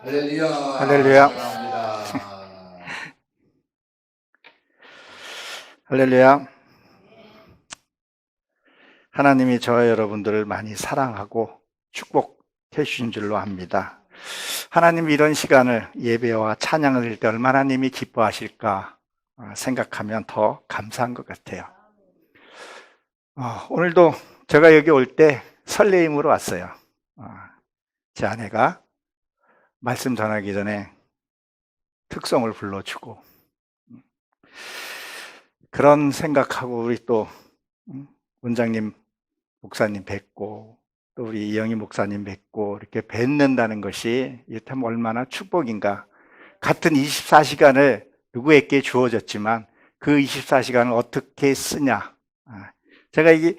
할렐루야. 할렐루야. 감사합니다. 할렐루야. 하나님이 저와 여러분들을 많이 사랑하고 축복해 주신 줄로 압니다. 하나님이 이런 시간을 예배와 찬양을 드릴 때 얼마나 하나님이 기뻐하실까 생각하면 더 감사한 것 같아요. 오늘도 제가 여기 올 때 설레임으로 왔어요. 제 아내가 말씀 전하기 전에 특성을 불러주고 그런 생각하고 우리 또 원장님 목사님 뵙고 또 우리 이영희 목사님 뵙고 이렇게 뵙는다는 것이 이렇다면 얼마나 축복인가. 같은 24시간을 누구에게 주어졌지만 그 24시간을 어떻게 쓰냐. 제가 이게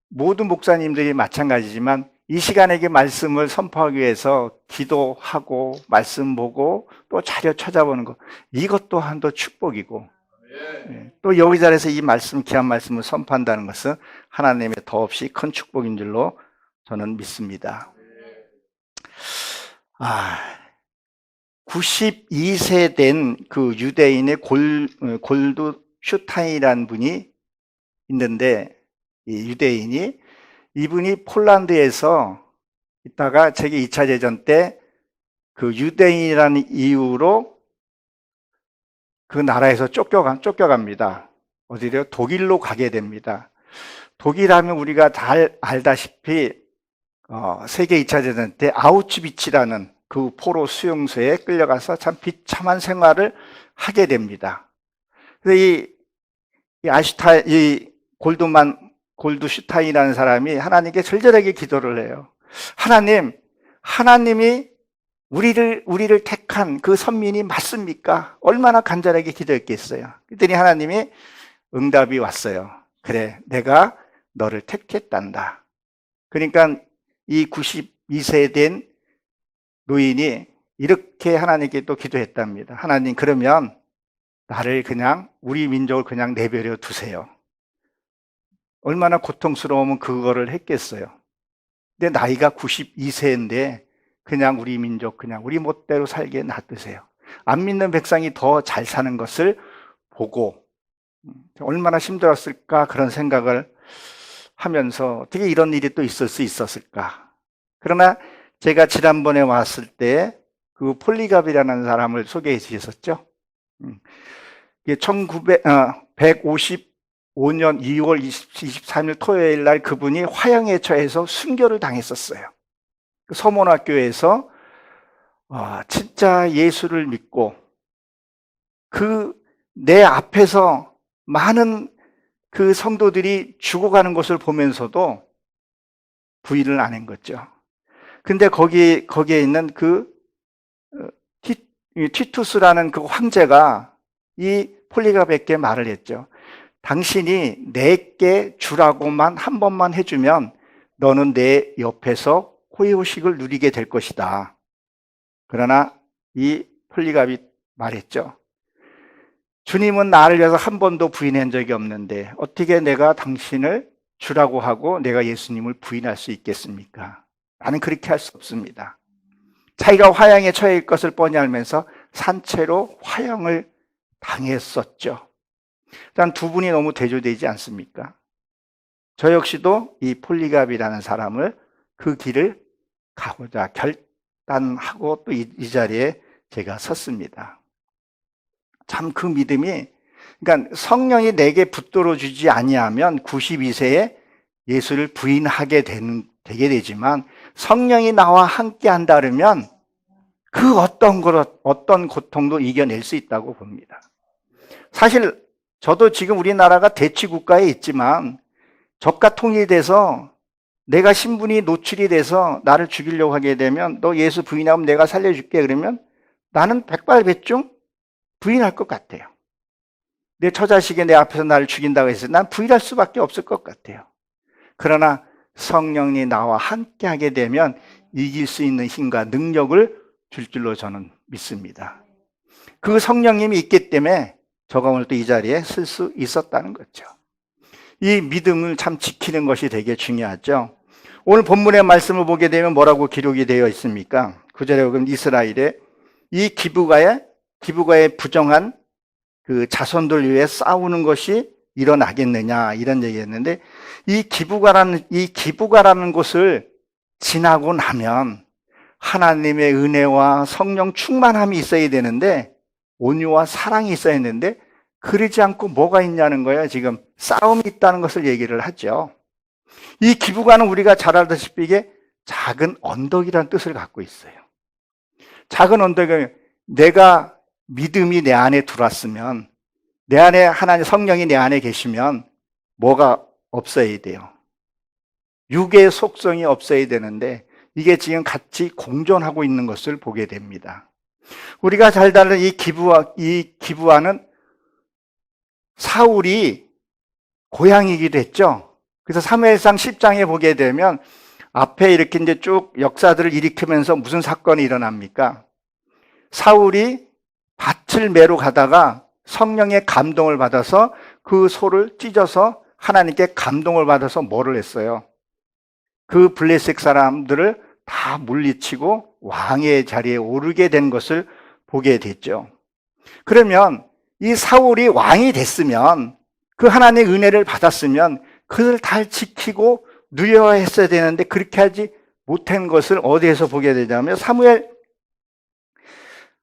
모든 목사님들이 마찬가지지만 이 시간에게 말씀을 선포하기 위해서 기도하고 말씀 보고 또 자료 찾아보는 것, 이것 또한도 축복이고 또 여기 자리에서 이 말씀, 귀한 말씀을 선포한다는 것은 하나님의 더없이 큰 축복인 줄로 저는 믿습니다. 92세 된 그 유대인의 골드 슈타인이라는 분이 있는데, 이 유대인이 이분이 폴란드에서 있다가 세계 2차 대전 때 그 유대인이라는 이유로 그 나라에서 쫓겨갑니다. 어디래요? 독일로 가게 됩니다. 독일 하면 우리가 잘 알다시피 세계 2차 대전 때 아우슈비츠라는 그 포로 수용소에 끌려가서 참 비참한 생활을 하게 됩니다. 그래서 이 골드슈타인이라는 사람이 하나님께 절절하게 기도를 해요. 하나님이 우리를 택한 그 선민이 맞습니까? 얼마나 간절하게 기도했겠어요. 그랬더니 하나님이 응답이 왔어요. 그래, 내가 너를 택했단다. 그러니까 이 92세 된 노인이 이렇게 하나님께 또 기도했답니다. 하나님, 그러면 나를 그냥, 우리 민족을 그냥 내버려 두세요. 얼마나 고통스러우면 그거를 했겠어요. 근데 나이가 92세인데 그냥 우리 민족, 그냥 우리 멋대로 살게 놔두세요. 안 믿는 백성이 더 잘 사는 것을 보고 얼마나 힘들었을까 그런 생각을 하면서 어떻게 이런 일이 또 있을 수 있었을까. 그러나 제가 지난번에 왔을 때 그 폴리갑이라는 사람을 소개해 주셨었죠. 155년 2월 23일 토요일 날 그분이 화형에 처해서 순교를 당했었어요. 서문학교에서 진짜 예수를 믿고 내 앞에서 많은 그 성도들이 죽어가는 것을 보면서도 부인을 안 한 거죠. 근데 거기에 있는 티투스라는 그 황제가 이 폴리갑에게 말을 했죠. 당신이 내게 주라고만 한 번만 해주면 너는 내 옆에서 호의호식을 누리게 될 것이다. 그러나 이 폴리갑이 말했죠. 주님은 나를 위해서 한 번도 부인한 적이 없는데 어떻게 내가 당신을 주라고 하고 내가 예수님을 부인할 수 있겠습니까? 나는 그렇게 할 수 없습니다. 자기가 화형에 처해 있을 것을 뻔히 알면서 산채로 화형을 당했었죠. 일단 두 분이 너무 대조되지 않습니까? 저 역시도 이 폴리갑이라는 사람을 그 길을 가고자 결단하고 또 이 자리에 제가 섰습니다. 참 그 믿음이, 그러니까 성령이 내게 붙들어 주지 아니하면 92세에 예수를 부인하게 되게 되지만 성령이 나와 함께 한다 그러면 그 어떤 고통도 이겨낼 수 있다고 봅니다. 사실 저도 지금 우리나라가 대치국가에 있지만 적과 통일돼서 내가 신분이 노출이 돼서 나를 죽이려고 하게 되면 너 예수 부인하면 내가 살려줄게 그러면 나는 백발백중 부인할 것 같아요. 내 처자식이 내 앞에서 나를 죽인다고 해서 난 부인할 수밖에 없을 것 같아요. 그러나 성령이 나와 함께 하게 되면 이길 수 있는 힘과 능력을 줄 줄로 저는 믿습니다. 그 성령님이 있기 때문에 저가 오늘 또 이 자리에 쓸 수 있었다는 거죠. 이 믿음을 참 지키는 것이 되게 중요하죠. 오늘 본문의 말씀을 보게 되면 뭐라고 기록이 되어 있습니까? 9절에 보면 이스라엘의 이 기브가의 부정한 그 자손들 위해 싸우는 것이 일어나겠느냐 이런 얘기했는데 이 기브가라는 곳을 지나고 나면 하나님의 은혜와 성령 충만함이 있어야 되는데 온유와 사랑이 있어야 했는데 그러지 않고 뭐가 있냐는 거예요. 지금 싸움이 있다는 것을 얘기를 하죠. 이 기브가는 우리가 잘 알다시피 이게 작은 언덕이라는 뜻을 갖고 있어요. 작은 언덕이 내가 믿음이 내 안에 들어왔으면 내 안에 하나님 성령이 내 안에 계시면 뭐가 없어야 돼요. 육의 속성이 없어야 되는데 이게 지금 같이 공존하고 있는 것을 보게 됩니다. 우리가 잘 다른 이 기브아는 사울이 고향이기도 했죠. 그래서 사무엘상 10장에 보게 되면 앞에 이렇게 이제 쭉 역사들을 일으키면서 무슨 사건이 일어납니까? 사울이 밭을 매러 가다가 성령의 감동을 받아서 그 소를 찢어서 하나님께 감동을 받아서 뭐를 했어요? 그 블레셋 사람들을 다 물리치고 왕의 자리에 오르게 된 것을 보게 됐죠. 그러면 이 사울이 왕이 됐으면 그 하나님의 은혜를 받았으면 그것을 잘 지키고 누려했어야 되는데 그렇게 하지 못한 것을 어디에서 보게 되냐면 사무엘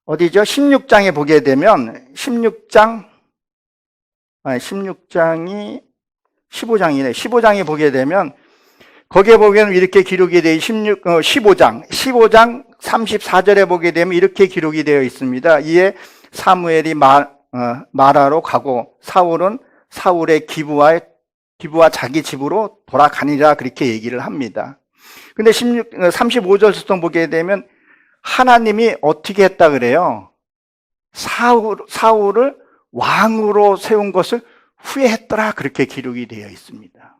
어디죠? 16장에 보게 되면 15장에 보게 되면 거기에 보면 이렇게 기록이 되어 15장 34절에 보게 되면 이렇게 기록이 되어 있습니다. 이에 사무엘이 마라로 가고 사울은 사울의 기브와 자기 집으로 돌아가니라 그렇게 얘기를 합니다. 근데 35절부터 보게 되면 하나님이 어떻게 했다 그래요? 사울을 왕으로 세운 것을 후회했더라 그렇게 기록이 되어 있습니다.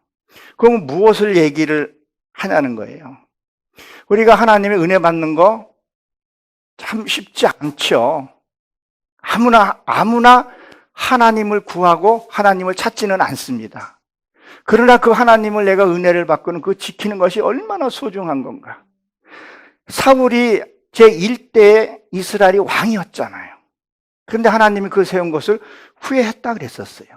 그럼 무엇을 얘기를 하냐는 거예요. 우리가 하나님의 은혜 받는 거 참 쉽지 않죠. 아무나 하나님을 구하고 하나님을 찾지는 않습니다. 그러나 그 하나님을 내가 은혜를 받고는 그 지키는 것이 얼마나 소중한 건가. 사울이 제1대 이스라엘이 왕이었잖아요. 그런데 하나님이 그 세운 것을 후회했다 그랬었어요.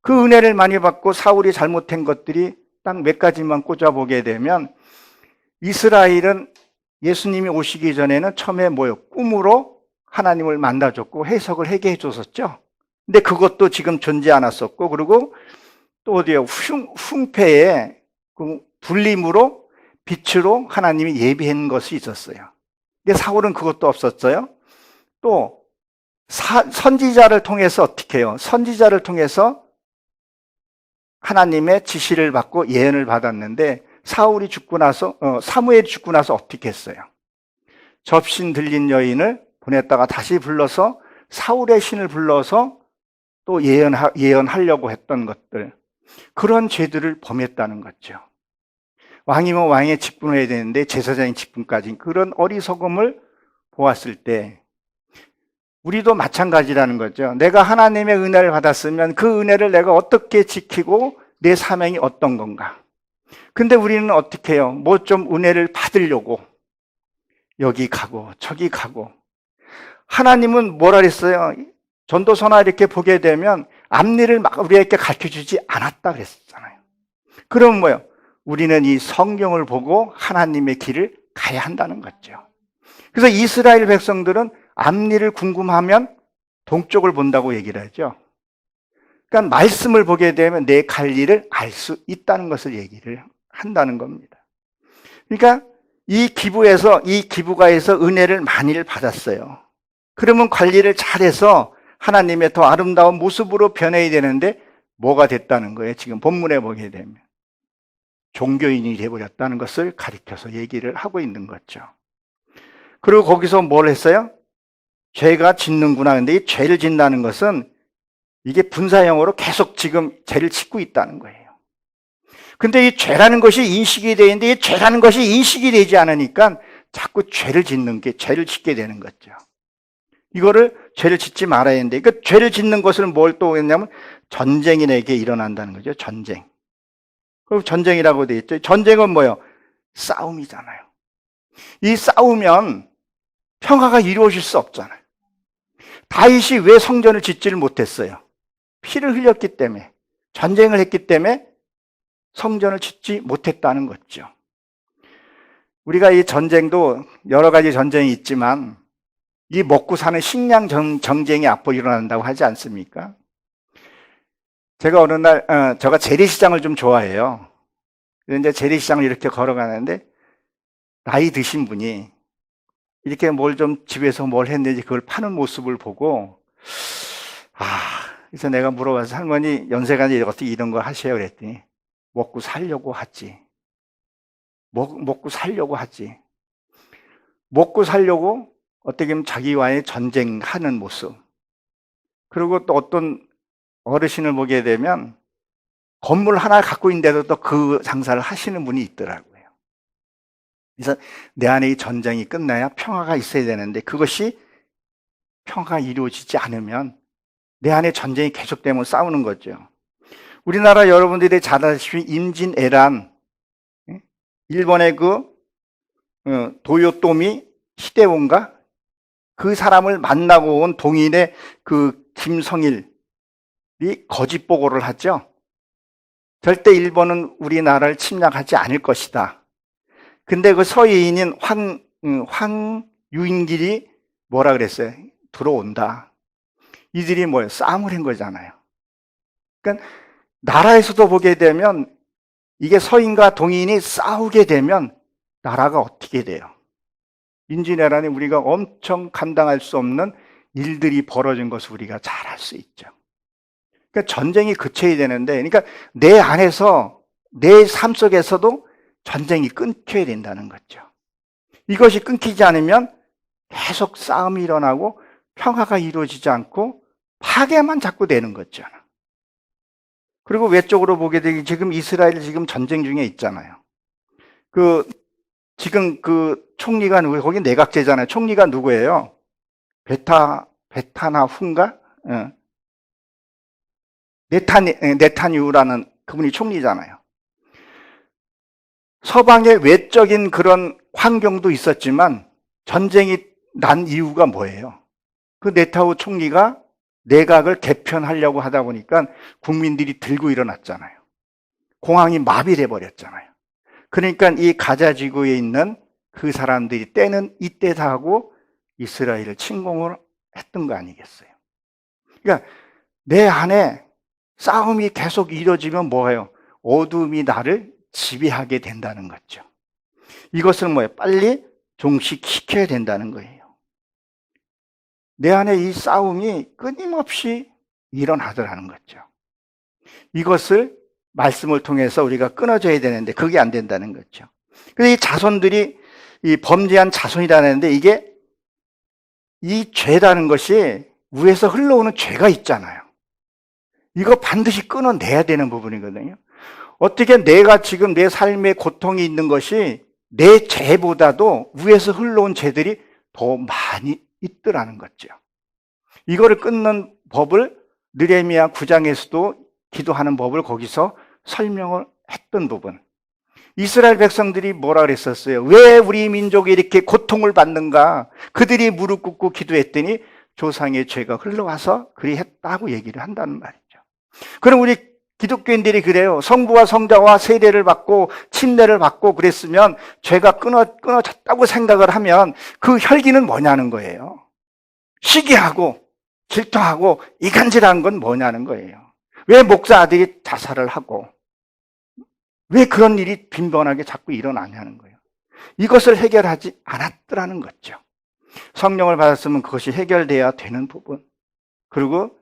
그 은혜를 많이 받고 사울이 잘못한 것들이 딱 몇 가지만 꽂아보게 되면 이스라엘은 예수님이 오시기 전에는 처음에 꿈으로 하나님을 만나줬고 해석을 하게 해줬었죠. 근데 그것도 지금 존재 않았었고 그리고 또 어디요? 흉패에 그 불림으로 빛으로 하나님이 예비한 것이 있었어요. 근데 사울은 그것도 없었어요. 또 선지자를 통해서 어떻게 해요? 선지자를 통해서 하나님의 지시를 받고 예언을 받았는데 사무엘이 죽고 나서 어떻게 했어요? 접신 들린 여인을 보냈다가 다시 불러서 사울의 신을 불러서 또 예언하려고 했던 것들, 그런 죄들을 범했다는 거죠. 왕이면 왕의 직분을 해야 되는데 제사장의 직분까지, 그런 어리석음을 보았을 때 우리도 마찬가지라는 거죠. 내가 하나님의 은혜를 받았으면 그 은혜를 내가 어떻게 지키고 내 사명이 어떤 건가. 근데 우리는 어떻게 해요? 뭐 좀 은혜를 받으려고 여기 가고 저기 가고. 하나님은 뭐라 그랬어요? 전도서나 이렇게 보게 되면 앞일을 막 우리에게 가르쳐주지 않았다 그랬잖아요. 그럼 뭐예요? 우리는 이 성경을 보고 하나님의 길을 가야 한다는 거죠. 그래서 이스라엘 백성들은 앞일을 궁금하면 동쪽을 본다고 얘기를 하죠. 그러니까 말씀을 보게 되면 내 갈 일을 알 수 있다는 것을 얘기를 한다는 겁니다. 그러니까 이 기브가에서 은혜를 많이 받았어요. 그러면 관리를 잘해서 하나님의 더 아름다운 모습으로 변해야 되는데 뭐가 됐다는 거예요? 지금 본문에 보게 되면 종교인이 되어버렸다는 것을 가리켜서 얘기를 하고 있는 거죠. 그리고 거기서 뭘 했어요? 죄가 짓는구나. 근데 이 죄를 짓는다는 것은 이게 분사형으로 계속 지금 죄를 짓고 있다는 거예요. 근데 이 죄라는 것이 인식이 되어 있는데 이 죄라는 것이 인식이 되지 않으니까 자꾸 죄를 짓게 되는 거죠. 이거를 죄를 짓지 말아야 하는데, 그 죄를 짓는 것을 뭘 또 했냐면 전쟁인에게 일어난다는 거죠. 전쟁. 그럼 전쟁이라고 되어 있죠. 전쟁은 뭐예요? 싸움이잖아요. 이 싸우면 평화가 이루어질 수 없잖아요. 다윗이 왜 성전을 짓지를 못했어요? 피를 흘렸기 때문에, 전쟁을 했기 때문에 성전을 짓지 못했다는 거죠. 우리가 이 전쟁도 여러 가지 전쟁이 있지만 이 먹고 사는 식량 전쟁이 앞으로 일어난다고 하지 않습니까? 제가 어느 날, 제가 재래시장을 좀 좋아해요. 이제 재래시장을 이렇게 걸어가는데 나이 드신 분이 이렇게 뭘 좀 집에서 뭘 했는지 그걸 파는 모습을 보고, 그래서 내가 물어봐서 할머니 연세가 어떻게 이런 거 하세요? 그랬더니 먹고 살려고 하지. 먹고 살려고 하지. 먹고 살려고 어떻게 보면 자기와의 전쟁하는 모습. 그리고 또 어떤 어르신을 보게 되면 건물 하나 갖고 있는데도 또 그 장사를 하시는 분이 있더라고요. 그래서 내 안에 이 전쟁이 끝나야 평화가 있어야 되는데 그것이 평화가 이루어지지 않으면 내 안에 전쟁이 계속되면 싸우는 거죠. 우리나라 여러분들이 잘 아시다시피 임진왜란, 일본의 도요토미 히데오인가? 그 사람을 만나고 온 동인의 그 김성일이 거짓 보고를 하죠. 절대 일본은 우리나라를 침략하지 않을 것이다. 근데 그 서예인인 황유인길이 뭐라 그랬어요? 들어온다. 이들이 뭐예요? 싸움을 한 거잖아요. 그러니까 나라에서도 보게 되면 이게 서인과 동인이 싸우게 되면 나라가 어떻게 돼요? 임진왜란에 우리가 엄청 감당할 수 없는 일들이 벌어진 것을 우리가 잘 알 수 있죠. 그러니까 전쟁이 그쳐야 되는데, 그러니까 내 안에서, 내 삶 속에서도 전쟁이 끊겨야 된다는 거죠. 이것이 끊기지 않으면 계속 싸움이 일어나고 평화가 이루어지지 않고 파괴만 자꾸 되는 거죠. 그리고 외적으로 보게 되면 지금 이스라엘 지금 전쟁 중에 있잖아요. 지금 총리가 누구예요? 거기 내각제잖아요. 총리가 누구예요? 베타나훈가? 네타뉴라는 그분이 총리잖아요. 서방의 외적인 그런 환경도 있었지만 전쟁이 난 이유가 뭐예요? 그 네타우 총리가 내각을 개편하려고 하다 보니까 국민들이 들고 일어났잖아요. 공항이 마비돼 버렸잖아요. 그러니까 이 가자 지구에 있는 그 사람들이 때는 이때다 하고 이스라엘을 침공을 했던 거 아니겠어요? 그러니까 내 안에 싸움이 계속 이루어지면 뭐예요? 어둠이 나를 지배하게 된다는 거죠. 이것은 뭐예요? 빨리 종식시켜야 된다는 거예요. 내 안에 이 싸움이 끊임없이 일어나더라는 거죠. 이것을 말씀을 통해서 우리가 끊어줘야 되는데 그게 안 된다는 거죠. 그래서 이 자손들이 이 범죄한 자손이라는데 이게 이 죄라는 것이 위에서 흘러오는 죄가 있잖아요. 이거 반드시 끊어내야 되는 부분이거든요. 어떻게 내가 지금 내 삶에 고통이 있는 것이 내 죄보다도 위에서 흘러온 죄들이 더 많이 있더라는 거죠. 이거를 끊는 법을 느헤미야 9장에서도 기도하는 법을 거기서 설명을 했던 부분. 이스라엘 백성들이 뭐라 그랬었어요? 왜 우리 민족이 이렇게 고통을 받는가? 그들이 무릎 꿇고 기도했더니 조상의 죄가 흘러와서 그리 했다고 얘기를 한다는 말이죠. 그럼 우리 기독교인들이 그래요. 성부와 성자와 세례를 받고 침례를 받고 그랬으면 죄가 끊어졌다고 생각을 하면 그 혈기는 뭐냐는 거예요. 시기하고 질투하고 이간질한 건 뭐냐는 거예요. 왜 목사 아들이 자살을 하고 왜 그런 일이 빈번하게 자꾸 일어나냐는 거예요. 이것을 해결하지 않았더라는 거죠. 성령을 받았으면 그것이 해결돼야 되는 부분. 그리고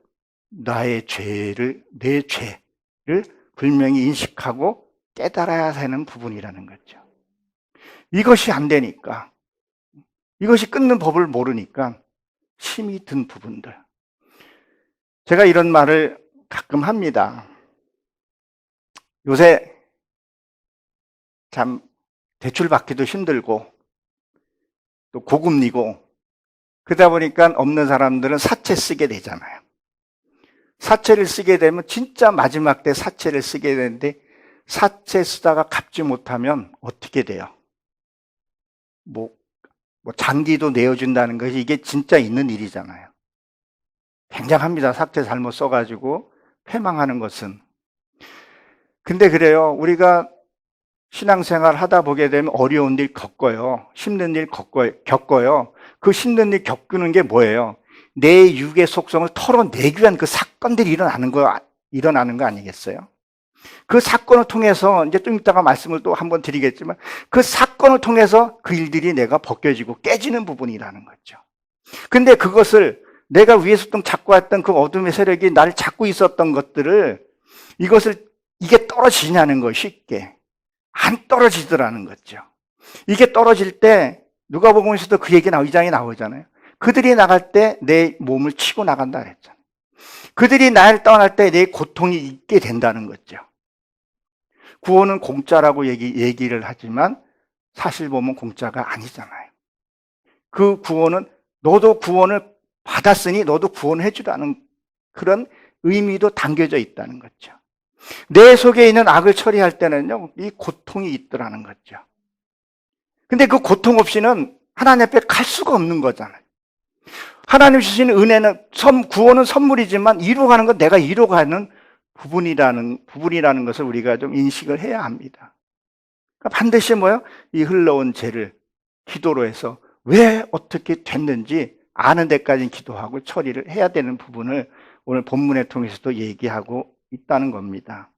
나의 죄를, 내 죄를 분명히 인식하고 깨달아야 되는 부분이라는 거죠. 이것이 안 되니까, 이것이 끊는 법을 모르니까 힘이 든 부분들. 제가 이런 말을 가끔 합니다. 요새 참 대출 받기도 힘들고 또 고금리고 그러다 보니까 없는 사람들은 사채 쓰게 되잖아요. 사채를 쓰게 되면 진짜 마지막 때 사채를 쓰게 되는데 사채 쓰다가 갚지 못하면 어떻게 돼요? 장기도 내어준다는 것이 이게 진짜 있는 일이잖아요. 굉장합니다. 삭제 잘못 써가지고 패망하는 것은. 근데 그래요. 우리가 신앙생활 하다 보게 되면 어려운 일 겪어요. 힘든 일 겪어요. 그 힘든 일 겪는 게 뭐예요? 내 육의 속성을 털어내기 위한 그 사건들이 일어나는 거 아니겠어요? 그 사건을 통해서, 이제 좀 이따가 말씀을 또 한번 드리겠지만, 그 사건을 통해서 그 일들이 내가 벗겨지고 깨지는 부분이라는 거죠. 근데 그것을 내가 위에서 잡고 왔던 그 어둠의 세력이 나를 잡고 있었던 것들을, 이게 떨어지냐는 거 쉽게. 안 떨어지더라는 거죠. 이게 떨어질 때 누가복음에서도 그 얘기 의장이 나오잖아요. 그들이 나갈 때 내 몸을 치고 나간다 그랬잖아요. 그들이 나를 떠날 때 내 고통이 있게 된다는 거죠. 구원은 공짜라고 얘기를 하지만 사실 보면 공짜가 아니잖아요. 그 구원은 너도 구원을 받았으니 너도 구원해 주라는 그런 의미도 담겨져 있다는 거죠. 내 속에 있는 악을 처리할 때는요, 이 고통이 있더라는 거죠. 근데 그 고통 없이는 하나님 앞에 갈 수가 없는 거잖아요. 하나님 주시는 은혜는, 구원은 선물이지만 이루어가는 건 내가 이루어가는 부분이라는 것을 우리가 좀 인식을 해야 합니다. 그러니까 반드시 이 흘러온 죄를 기도로 해서 왜 어떻게 됐는지 아는 데까지 기도하고 처리를 해야 되는 부분을 오늘 본문을 통해서도 얘기하고 있다는 겁니다.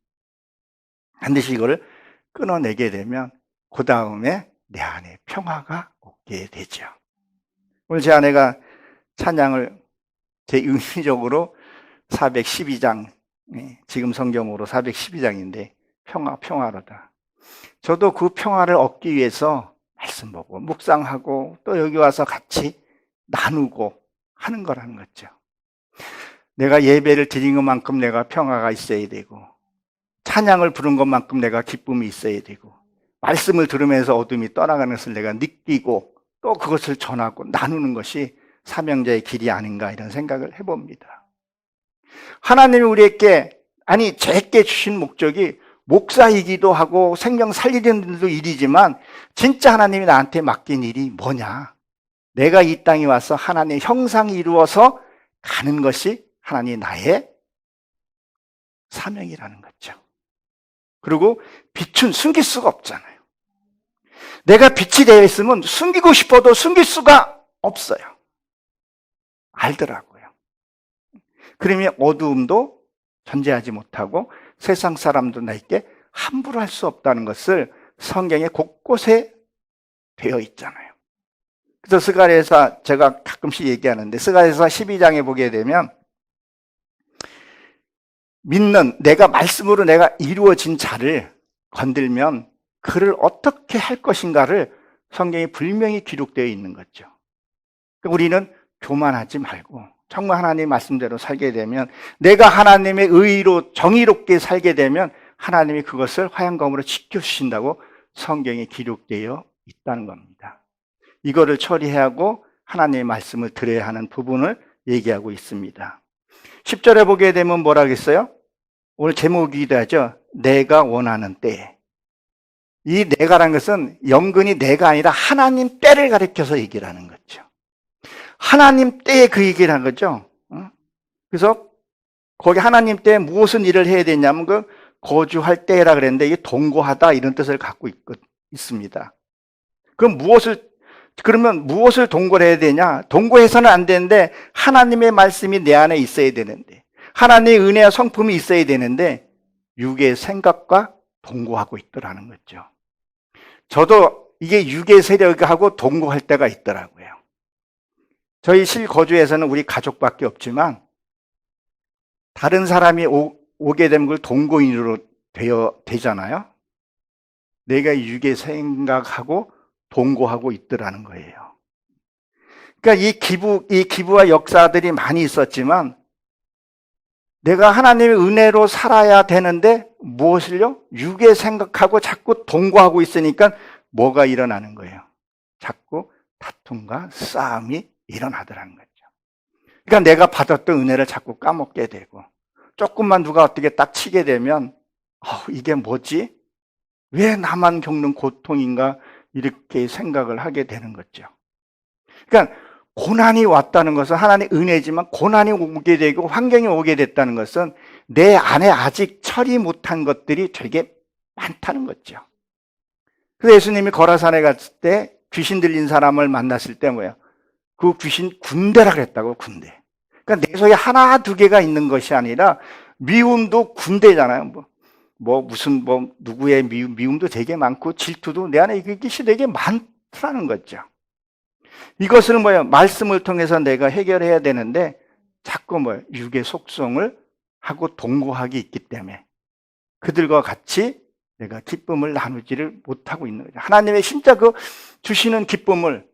반드시 이거를 끊어내게 되면 그 다음에 내 안에 평화가 오게 되죠. 오늘 제 아내가 찬양을 제 의미적으로 412장, 지금 성경으로 412장인데 평화로다. 저도 그 평화를 얻기 위해서 말씀 보고 묵상하고 또 여기 와서 같이 나누고 하는 거라는 거죠. 내가 예배를 드린 것만큼 내가 평화가 있어야 되고, 찬양을 부른 것만큼 내가 기쁨이 있어야 되고, 말씀을 들으면서 어둠이 떠나가는 것을 내가 느끼고 또 그것을 전하고 나누는 것이 사명자의 길이 아닌가 이런 생각을 해봅니다. 하나님이 우리에게, 제게 주신 목적이 목사이기도 하고 생명 살리는 일이지만 진짜 하나님이 나한테 맡긴 일이 뭐냐? 내가 이 땅에 와서 하나님의 형상이 이루어서 가는 것이 하나님 나의 사명이라는 거죠. 그리고 빛은 숨길 수가 없잖아요. 내가 빛이 되어 있으면 숨기고 싶어도 숨길 수가 없어요. 알더라고요. 그러면 어두움도 존재하지 못하고 세상 사람도 나에게 함부로 할 수 없다는 것을 성경에 곳곳에 되어 있잖아요. 그래서 스가랴서 제가 가끔씩 얘기하는데 스가랴서 12장에 보게 되면 믿는 내가 말씀으로 내가 이루어진 자를 건들면 그를 어떻게 할 것인가를 성경에 분명히 기록되어 있는 거죠. 우리는 교만하지 말고 정말 하나님 말씀대로 살게 되면, 내가 하나님의 의로 정의롭게 살게 되면 하나님이 그것을 화양검으로 지켜주신다고 성경에 기록되어 있다는 겁니다. 이거를 처리해야 하고 하나님의 말씀을 들어야 하는 부분을 얘기하고 있습니다. 10절에 보게 되면 뭐라 그랬어요? 오늘 제목이기도 하죠. 내가 원하는 때에. 이 내가라는 것은 영근이 내가 아니라 하나님 때를 가리켜서 얘기를 하는 거죠. 하나님 때에 그 얘기를 한 거죠. 그래서 거기 하나님 때에 무엇은 일을 해야 되냐면 그 거주할 때라 그랬는데 이게 동거하다 이런 뜻을 갖고 있습니다. 그러면 무엇을 동거를 해야 되냐? 동거해서는 안 되는데 하나님의 말씀이 내 안에 있어야 되는데, 하나님의 은혜와 성품이 있어야 되는데 육의 생각과 동거하고 있더라는 거죠. 저도 이게 육의 세력하고 동거할 때가 있더라고요. 저희 실거주에서는 우리 가족밖에 없지만 다른 사람이 오게 되면 그걸 동거인으로 되잖아요. 내가 육의 생각하고 동거하고 있더라는 거예요. 그러니까 이 기부와 역사들이 많이 있었지만 내가 하나님의 은혜로 살아야 되는데 무엇을요? 육의 생각하고 자꾸 동거하고 있으니까 뭐가 일어나는 거예요? 자꾸 다툼과 싸움이 일어나더라는 거죠. 그러니까 내가 받았던 은혜를 자꾸 까먹게 되고, 조금만 누가 어떻게 딱 치게 되면 이게 뭐지? 왜 나만 겪는 고통인가? 이렇게 생각을 하게 되는 거죠. 그러니까 고난이 왔다는 것은 하나님의 은혜지만 고난이 오게 되고 환경이 오게 됐다는 것은 내 안에 아직 처리 못한 것들이 되게 많다는 거죠. 그래서 예수님이 거라산에 갔을 때 귀신 들린 사람을 만났을 때 뭐예요? 그 귀신 군대라 그랬다고, 군대. 그러니까 내 속에 하나 두 개가 있는 것이 아니라 미움도 군대잖아요. 누구의 미움도 되게 많고 질투도 내 안에 이것이 되게 많다는 거죠. 이것을 뭐예요? 말씀을 통해서 내가 해결해야 되는데 자꾸 뭐예요? 육의 속성을 하고 동거하기 있기 때문에 그들과 같이 내가 기쁨을 나누지를 못하고 있는 거죠. 하나님의 진짜 그 주시는 기쁨을,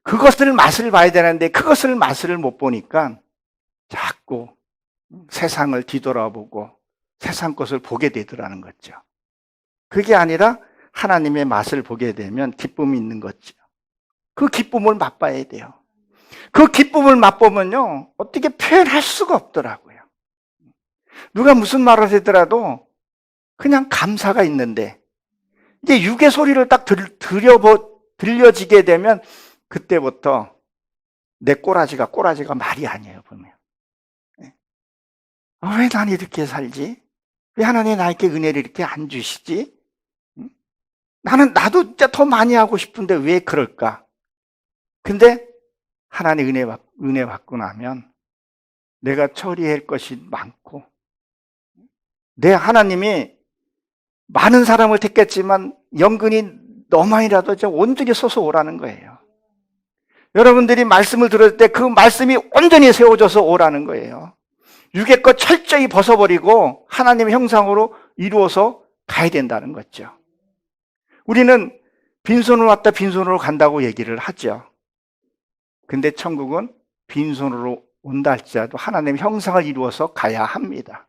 그것을 맛을 봐야 되는데 그것을 맛을 못 보니까 자꾸 세상을 뒤돌아보고 세상 것을 보게 되더라는 거죠. 그게 아니라 하나님의 맛을 보게 되면 기쁨이 있는 거죠. 그 기쁨을 맛봐야 돼요. 그 기쁨을 맛보면요, 어떻게 표현할 수가 없더라고요. 누가 무슨 말을 하더라도 그냥 감사가 있는데, 이제 육의 소리를 딱 들려지게 되면 그때부터 내 꼬라지가 말이 아니에요, 보면. 왜 난 이렇게 살지? 왜 하나님이 나에게 은혜를 이렇게 안 주시지? 나도 진짜 더 많이 하고 싶은데 왜 그럴까? 근데 하나님 은혜 받고 나면 내가 처리할 것이 많고, 내 하나님이 많은 사람을 택했지만 연근이 너만이라도 온전히 서서 오라는 거예요. 여러분들이 말씀을 들을 때 그 말씀이 온전히 세워져서 오라는 거예요. 육의 것 철저히 벗어버리고 하나님의 형상으로 이루어서 가야 된다는 거죠. 우리는 빈손으로 왔다 빈손으로 간다고 얘기를 하죠. 근데 천국은 빈손으로 온다 할지라도 하나님의 형상을 이루어서 가야 합니다.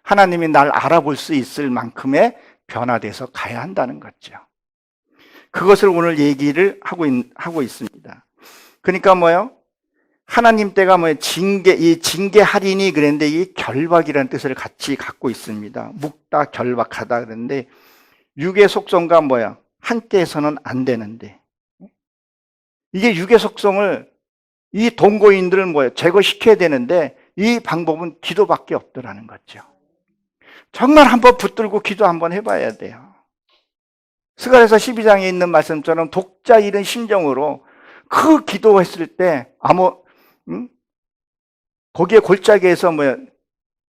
하나님이 날 알아볼 수 있을 만큼의 변화돼서 가야 한다는 거죠. 그것을 오늘 얘기를 하고 있습니다. 그러니까 뭐예요? 하나님 때가 뭐예요? 징계하리니 그랬는데 이 결박이라는 뜻을 같이 갖고 있습니다. 묵다, 결박하다 그랬는데 육의 속성과 뭐야? 함께 해서는 안 되는데, 이게 육의 속성을, 이 동거인들을 뭐예요? 제거시켜야 되는데 이 방법은 기도밖에 없더라는 거죠. 정말 한번 붙들고 기도 한번 해봐야 돼요. 스가랴서 12장에 있는 말씀처럼 독자 잃은 심정으로 그 기도했을 때 거기에 골짜기에서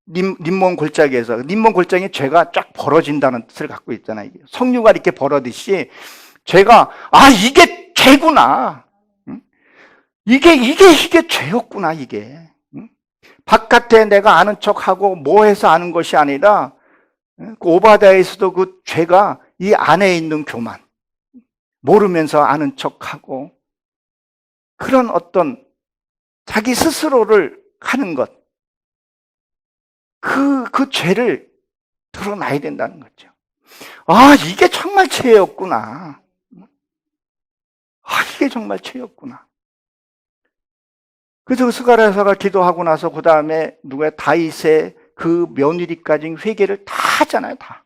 님몬 골짜기에 죄가 쫙 벌어진다는 뜻을 갖고 있잖아요. 석류가 이렇게 벌어듯이 죄가, 이게 죄구나. 이게 죄였구나, 이게. 바깥에 내가 아는 척하고 뭐 해서 아는 것이 아니라 그 오바댜에서도 그 죄가 이 안에 있는 교만, 모르면서 아는 척하고 그런 어떤 자기 스스로를 하는 것, 그 죄를 드러나야 된다는 거죠. 이게 정말 죄였구나. 이게 정말 죄였구나. 그래서 스가랴서가 기도하고 나서 그 다음에 다윗의 그 며느리까지 회개를 다 하잖아요. 다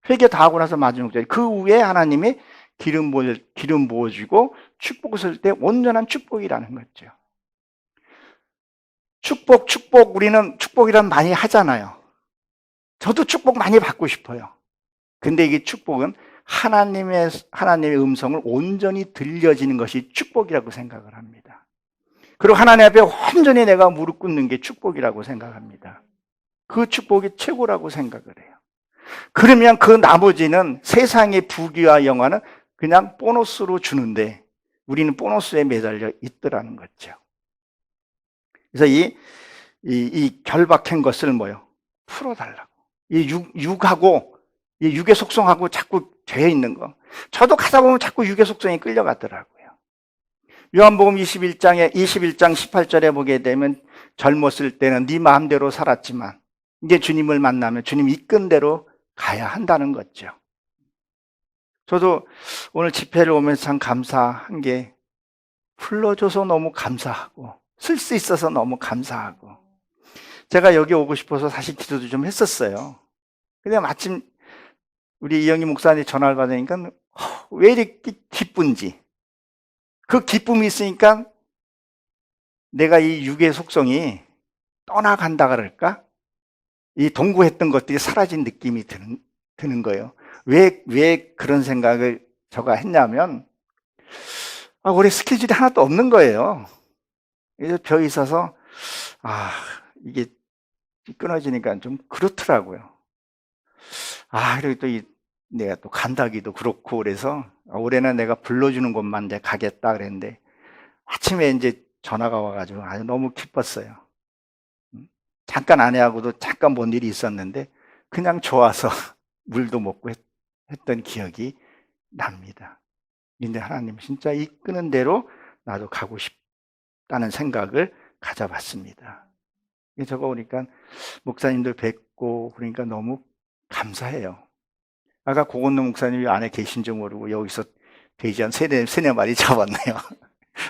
회개 다 하고 나서 마지막 절에 그 후에 하나님이 기름 부어주고 축복을 쓸 때 온전한 축복이라는 거죠. 축복, 우리는 축복이란 많이 하잖아요. 저도 축복 많이 받고 싶어요. 근데 이게 축복은 하나님의 음성을 온전히 들려지는 것이 축복이라고 생각을 합니다. 그리고 하나님 앞에 완전히 내가 무릎 꿇는 게 축복이라고 생각합니다. 그 축복이 최고라고 생각을 해요. 그러면 그 나머지는 세상의 부귀와 영화는 그냥 보너스로 주는데 우리는 보너스에 매달려 있더라는 거죠. 그래서 이 결박한 것을 풀어달라고. 이 육하고, 이 육의 속성하고 자꾸 되어 있는 거. 저도 가다 보면 자꾸 육의 속성이 끌려가더라고요. 요한복음 21장 18절에 보게 되면 젊었을 때는 네 마음대로 살았지만 이제 주님을 만나면 주님 이끈 대로 가야 한다는 거죠. 저도 오늘 집회를 오면서 참 감사한 게 불러줘서 너무 감사하고 쓸 수 있어서 너무 감사하고, 제가 여기 오고 싶어서 사실 기도도 좀 했었어요. 근데 마침 우리 이영희 목사님 전화를 받으니까 왜 이렇게 기쁜지. 그 기쁨이 있으니까 내가 이 육의 속성이 떠나간다 그럴까? 이 동고했던 것들이 사라진 느낌이 드는 거예요. 왜 그런 생각을 제가 했냐면, 올해 스케줄이 하나도 없는 거예요. 그래서 벼 있어서, 이게 끊어지니까 좀 그렇더라고요. 그리고 또 내가 또 간다기도 그렇고 그래서 올해는 내가 불러주는 곳만 이제 가겠다 그랬는데 아침에 이제 전화가 와가지고 아주 너무 기뻤어요. 잠깐 아내하고도 잠깐 뭔 일이 있었는데 그냥 좋아서 물도 먹고 했던 기억이 납니다. 근데 하나님 진짜 이끄는 대로 나도 가고 싶다는 생각을 가져봤습니다. 저거 보니까 목사님들 뵙고 그러니까 너무 감사해요. 아까 고건노 목사님이 안에 계신지 모르고 여기서 돼지 한 세네 마리 잡았네요.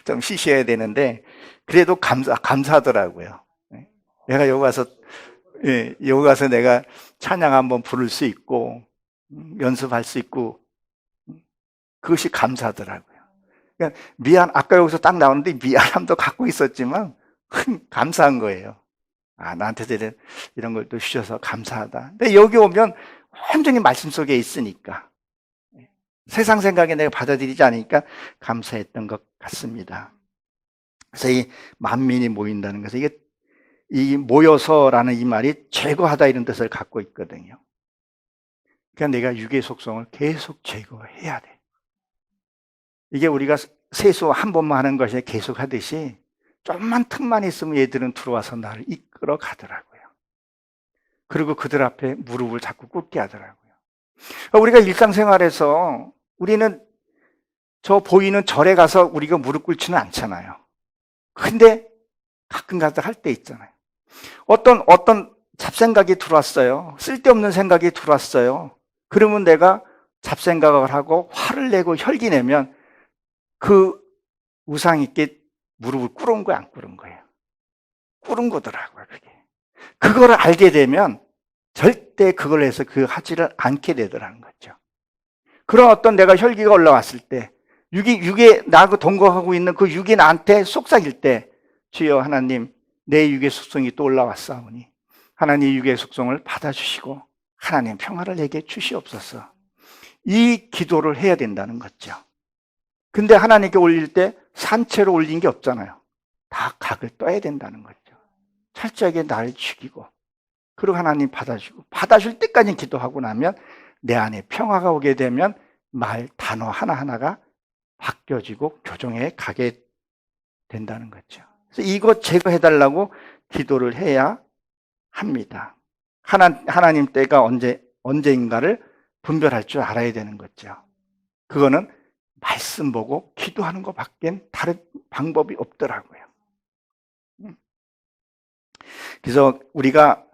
좀 쉬셔야 되는데 그래도 감사하더라고요. 내가 여기 가서 내가 찬양 한번 부를 수 있고 연습할 수 있고 그것이 감사하더라고요. 그러니까 아까 여기서 딱 나오는데 미안함도 갖고 있었지만 감사한 거예요. 나한테 이런 걸 또 주셔서 감사하다. 근데 여기 오면 완전히 말씀 속에 있으니까 세상 생각에 내가 받아들이지 않으니까 감사했던 것 같습니다. 그래서 이 만민이 모인다는 것은 이 모여서라는 이 말이 제거하다 이런 뜻을 갖고 있거든요. 그러니까 내가 육의 속성을 계속 제거해야 돼. 이게 우리가 세수 한 번만 하는 것이 계속 하듯이 좀만 틈만 있으면 얘들은 들어와서 나를 이끌어 가더라고요. 그리고 그들 앞에 무릎을 자꾸 꿇게 하더라고요. 우리가 일상생활에서 우리는 저 보이는 절에 가서 우리가 무릎 꿇지는 않잖아요. 근데 가끔 가다 할 때 있잖아요. 어떤 잡생각이 들어왔어요. 쓸데없는 생각이 들어왔어요. 그러면 내가 잡생각을 하고 화를 내고 혈기 내면 그 우상 있게 무릎을 꿇은 거야, 안 꿇은 거예요? 꿇은 거더라고요, 그게. 그걸 알게 되면 절대 그걸 해서 하지를 않게 되더라는 거죠. 그런 어떤 내가 혈기가 올라왔을 때, 육에 나하고 동거하고 있는 그 육이 나한테 속삭일 때, 주여 하나님, 내 육의 속성이 또 올라왔사오니 하나님 육의 속성을 받아주시고 하나님 평화를 내게 주시옵소서. 이 기도를 해야 된다는 거죠. 근데 하나님께 올릴 때 산채로 올린 게 없잖아요. 다 각을 떠야 된다는 거죠. 철저하게 나를 죽이고 그리고 하나님 받아줄 때까지 기도하고 나면 내 안에 평화가 오게 되면 말 단어 하나하나가 바뀌어지고 교정해 가게 된다는 거죠. 그래서 이것 제거해달라고 기도를 해야 합니다. 하나님 때가 언제인가를 분별할 줄 알아야 되는 거죠. 그거는 말씀 보고 기도하는 것밖엔 다른 방법이 없더라고요. 그래서 우리가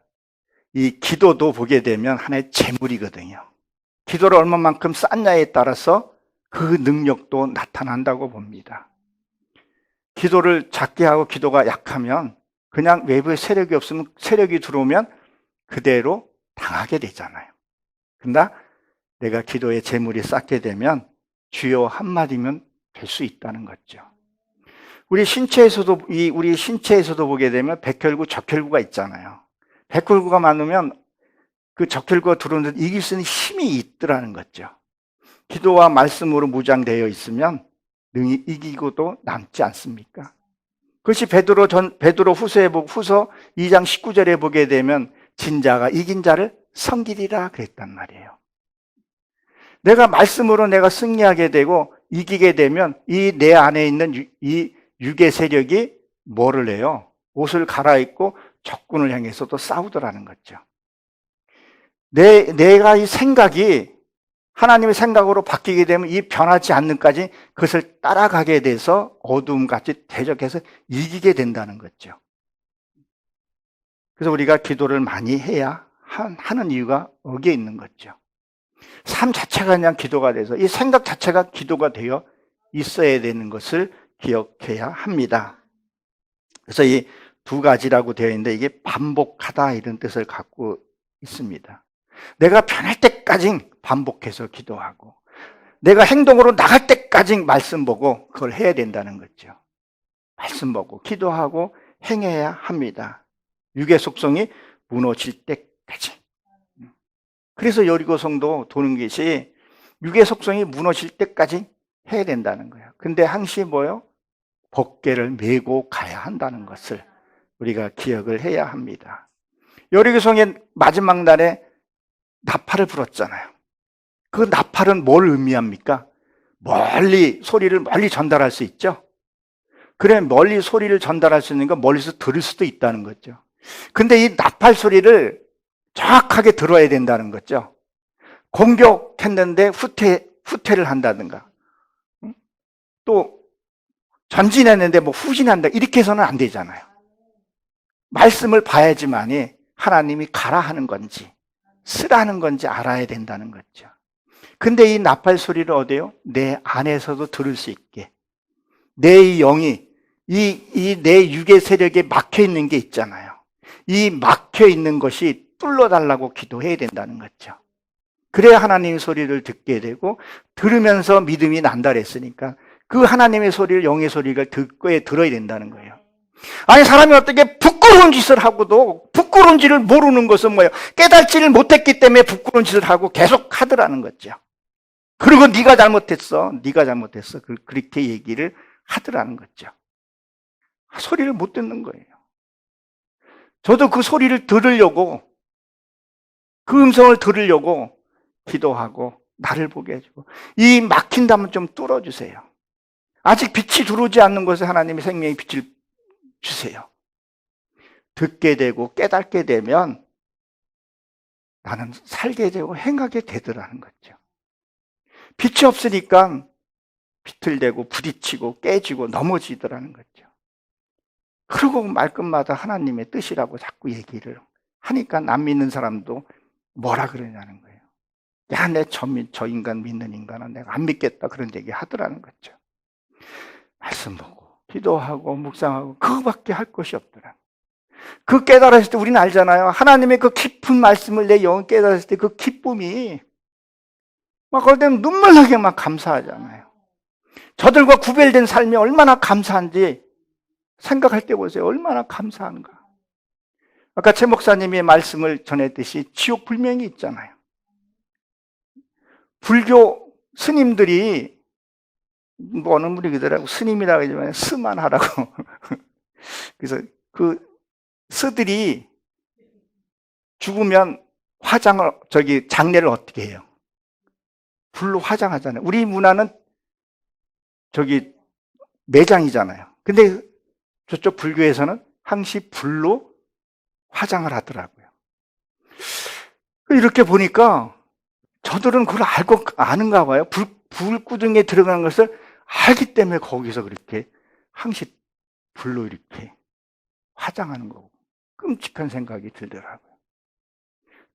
이 기도도 보게 되면 하나의 재물이거든요. 기도를 얼마만큼 쌓냐에 따라서 그 능력도 나타난다고 봅니다. 기도를 작게 하고 기도가 약하면 그냥 외부에 세력이 없으면 세력이 들어오면 그대로 당하게 되잖아요. 근데 내가 기도의 재물이 쌓게 되면 주여 한마디면 될 수 있다는 거죠. 우리 신체에서도 보게 되면 백혈구, 적혈구가 있잖아요. 백혈구가 많으면 그 적혈구가 들어오는데 이길 수 있는 힘이 있더라는 거죠. 기도와 말씀으로 무장되어 있으면 능히 이기고도 남지 않습니까? 그것이 베드로 후서 2장 19절에 보게 되면 진자가 이긴 자를 섬기리라 그랬단 말이에요. 내가 말씀으로 내가 승리하게 되고 이기게 되면 이 내 안에 있는 이 육의 세력이 뭐를 해요? 옷을 갈아입고 적군을 향해서도 싸우더라는 거죠. 내가 이 생각이 하나님의 생각으로 바뀌게 되면 이 변하지 않는까지 그것을 따라가게 돼서 어두움같이 대적해서 이기게 된다는 거죠. 그래서 우리가 기도를 많이 해야 하는 이유가 여기에 있는 거죠. 삶 자체가 그냥 기도가 돼서 이 생각 자체가 기도가 되어 있어야 되는 것을 기억해야 합니다. 그래서 이 두 가지라고 되어 있는데 이게 반복하다 이런 뜻을 갖고 있습니다. 내가 변할 때까지 반복해서 기도하고 내가 행동으로 나갈 때까지 말씀 보고 그걸 해야 된다는 거죠. 말씀 보고 기도하고 행해야 합니다. 육의 속성이 무너질 때까지. 그래서 여리고성도 도는 것이 육의 속성이 무너질 때까지 해야 된다는 거예요. 근데 항시 뭐요? 법궤를 메고 가야 한다는 것을 우리가 기억을 해야 합니다. 여리고성의 마지막 날에 나팔을 불었잖아요. 그 나팔은 뭘 의미합니까? 소리를 멀리 전달할 수 있죠. 그래, 멀리 소리를 전달할 수 있는 건 멀리서 들을 수도 있다는 거죠. 근데 이 나팔 소리를 정확하게 들어야 된다는 거죠. 공격했는데 후퇴를 한다든가, 또 전진했는데 후진한다, 이렇게 해서는 안 되잖아요. 말씀을 봐야지만이 하나님이 가라 하는 건지 쓰라는 건지 알아야 된다는 거죠. 근데 이 나팔 소리를 어디요? 내 안에서도 들을 수 있게, 내 영이 내 육의 세력에 막혀 있는 게 있잖아요. 이 막혀 있는 것이 뚫어달라고 기도해야 된다는 거죠. 그래야 하나님의 소리를 듣게 되고, 들으면서 믿음이 난다 그랬으니까 그 하나님의 소리를, 영의 소리를 들어야 된다는 거예요. 아니, 사람이 어떻게 부끄러운 짓을 하고도 부끄러운지를 모르는 것은 뭐예요? 깨닫지를 못했기 때문에 부끄러운 짓을 하고 계속 하더라는 거죠. 그리고 네가 잘못했어, 그렇게 얘기를 하더라는 거죠. 소리를 못 듣는 거예요. 저도 그 소리를 들으려고, 그 음성을 들으려고 기도하고 나를 보게 해주고, 이 막힌다면 좀 뚫어주세요. 아직 빛이 들어오지 않는 곳에 하나님의 생명의 빛을 주세요. 듣게 되고 깨닫게 되면 나는 살게 되고 행하게 되더라는 거죠. 빛이 없으니까 비틀대고 부딪히고 깨지고 넘어지더라는 거죠. 그리고 말끝마다 하나님의 뜻이라고 자꾸 얘기를 하니까 안 믿는 사람도 뭐라 그러냐는 거예요. 야, 저 인간 믿는 인간은 내가 안 믿겠다, 그런 얘기 하더라는 거죠. 말씀 보고 기도하고 묵상하고 그거밖에 할 것이 없더라. 그 깨달았을 때 우리는 알잖아요. 하나님의 그 깊은 말씀을 내 영이 깨달았을 때 그 기쁨이 막 그럴 때는 눈물 나게 막 감사하잖아요. 저들과 구별된 삶이 얼마나 감사한지 생각할 때 보세요. 얼마나 감사한가. 아까 최 목사님의 말씀을 전했듯이 지옥 불명이 있잖아요. 불교 스님들이 어느 분이 그러더라고, 스님이라고 하지만 스만 하라고. 그래서 그 스들이 죽으면 장례를 어떻게 해요? 불로 화장하잖아요. 우리 문화는 매장이잖아요. 근데 저쪽 불교에서는 항시 불로 화장을 하더라고요. 이렇게 보니까 저들은 그걸 아는가 봐요. 불구덩이에 들어가는 것을 알기 때문에 거기서 그렇게 항시 불로 이렇게 화장하는 거고, 끔찍한 생각이 들더라고요.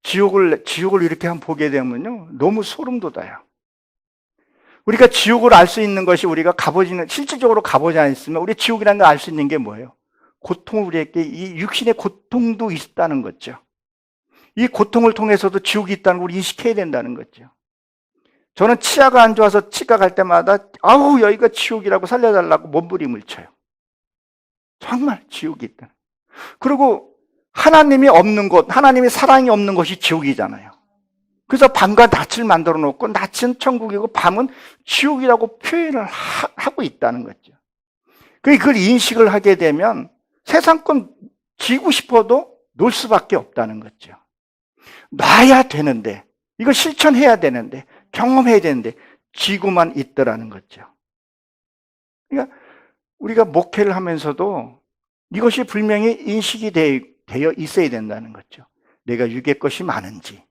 지옥을 이렇게 한번 보게 되면요, 너무 소름 돋아요. 우리가 지옥을 알 수 있는 것이, 우리가 실질적으로 가보지 않았으면 우리 지옥이라는 걸 알 수 있는 게 뭐예요? 고통을 우리에게, 이 육신의 고통도 있다는 거죠. 이 고통을 통해서도 지옥이 있다는 걸 인식해야 된다는 거죠. 저는 치아가 안 좋아서 치과 갈 때마다 아우, 여기가 지옥이라고 살려달라고 몸부림을 쳐요. 정말 지옥이 있다. 그리고 하나님이 없는 곳, 하나님의 사랑이 없는 것이 지옥이잖아요. 그래서 밤과 낯을 만들어 놓고, 낯은 천국이고 밤은 지옥이라고 표현을 하고 있다는 거죠. 그걸 인식을 하게 되면 세상권 지고 싶어도 놓을 수밖에 없다는 거죠. 놔야 되는데, 이걸 실천해야 되는데, 경험해야 되는데 지고만 있더라는 거죠. 그러니까 우리가 목회를 하면서도 이것이 분명히 인식이 되어 있어야 된다는 거죠. 내가 육의 것이 많은지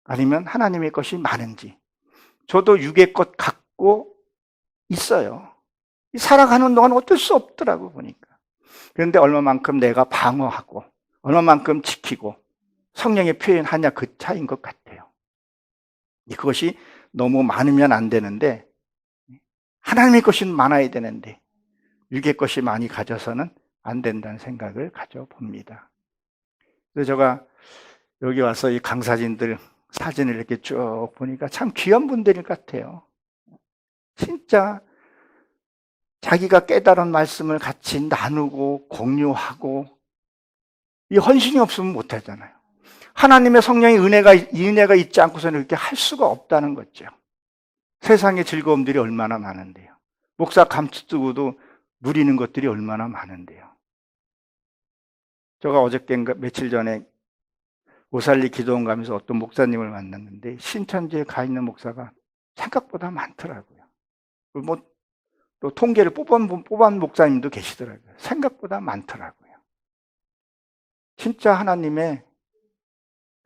아니면 하나님의 것이 많은지. 저도 육의 것 갖고 있어요. 살아가는 동안 어쩔 수 없더라고 보니까. 그런데 얼마만큼 내가 방어하고 얼마만큼 지키고 성령의 표현하냐, 그 차이인 것 같아요. 그것이 너무 많으면 안 되는데, 하나님의 것이 많아야 되는데 육의 것이 많이 가져서는 안 된다는 생각을 가져봅니다. 그래서 제가 여기 와서 이 강사진들 사진을 이렇게 쭉 보니까 참 귀한 분들 같아요. 진짜 자기가 깨달은 말씀을 같이 나누고 공유하고, 이 헌신이 없으면 못하잖아요. 하나님의 성령의 은혜가 있지 않고서는 그렇게 할 수가 없다는 거죠. 세상의 즐거움들이 얼마나 많은데요. 목사 감투 도 누리는 것들이 얼마나 많은데요. 제가 어저께인가 며칠 전에 오살리 기도원 가면서 어떤 목사님을 만났는데 신천지에 가 있는 목사가 생각보다 많더라고요. 뭐 또 통계를 뽑은 목사님도 계시더라고요. 생각보다 많더라고요. 진짜 하나님의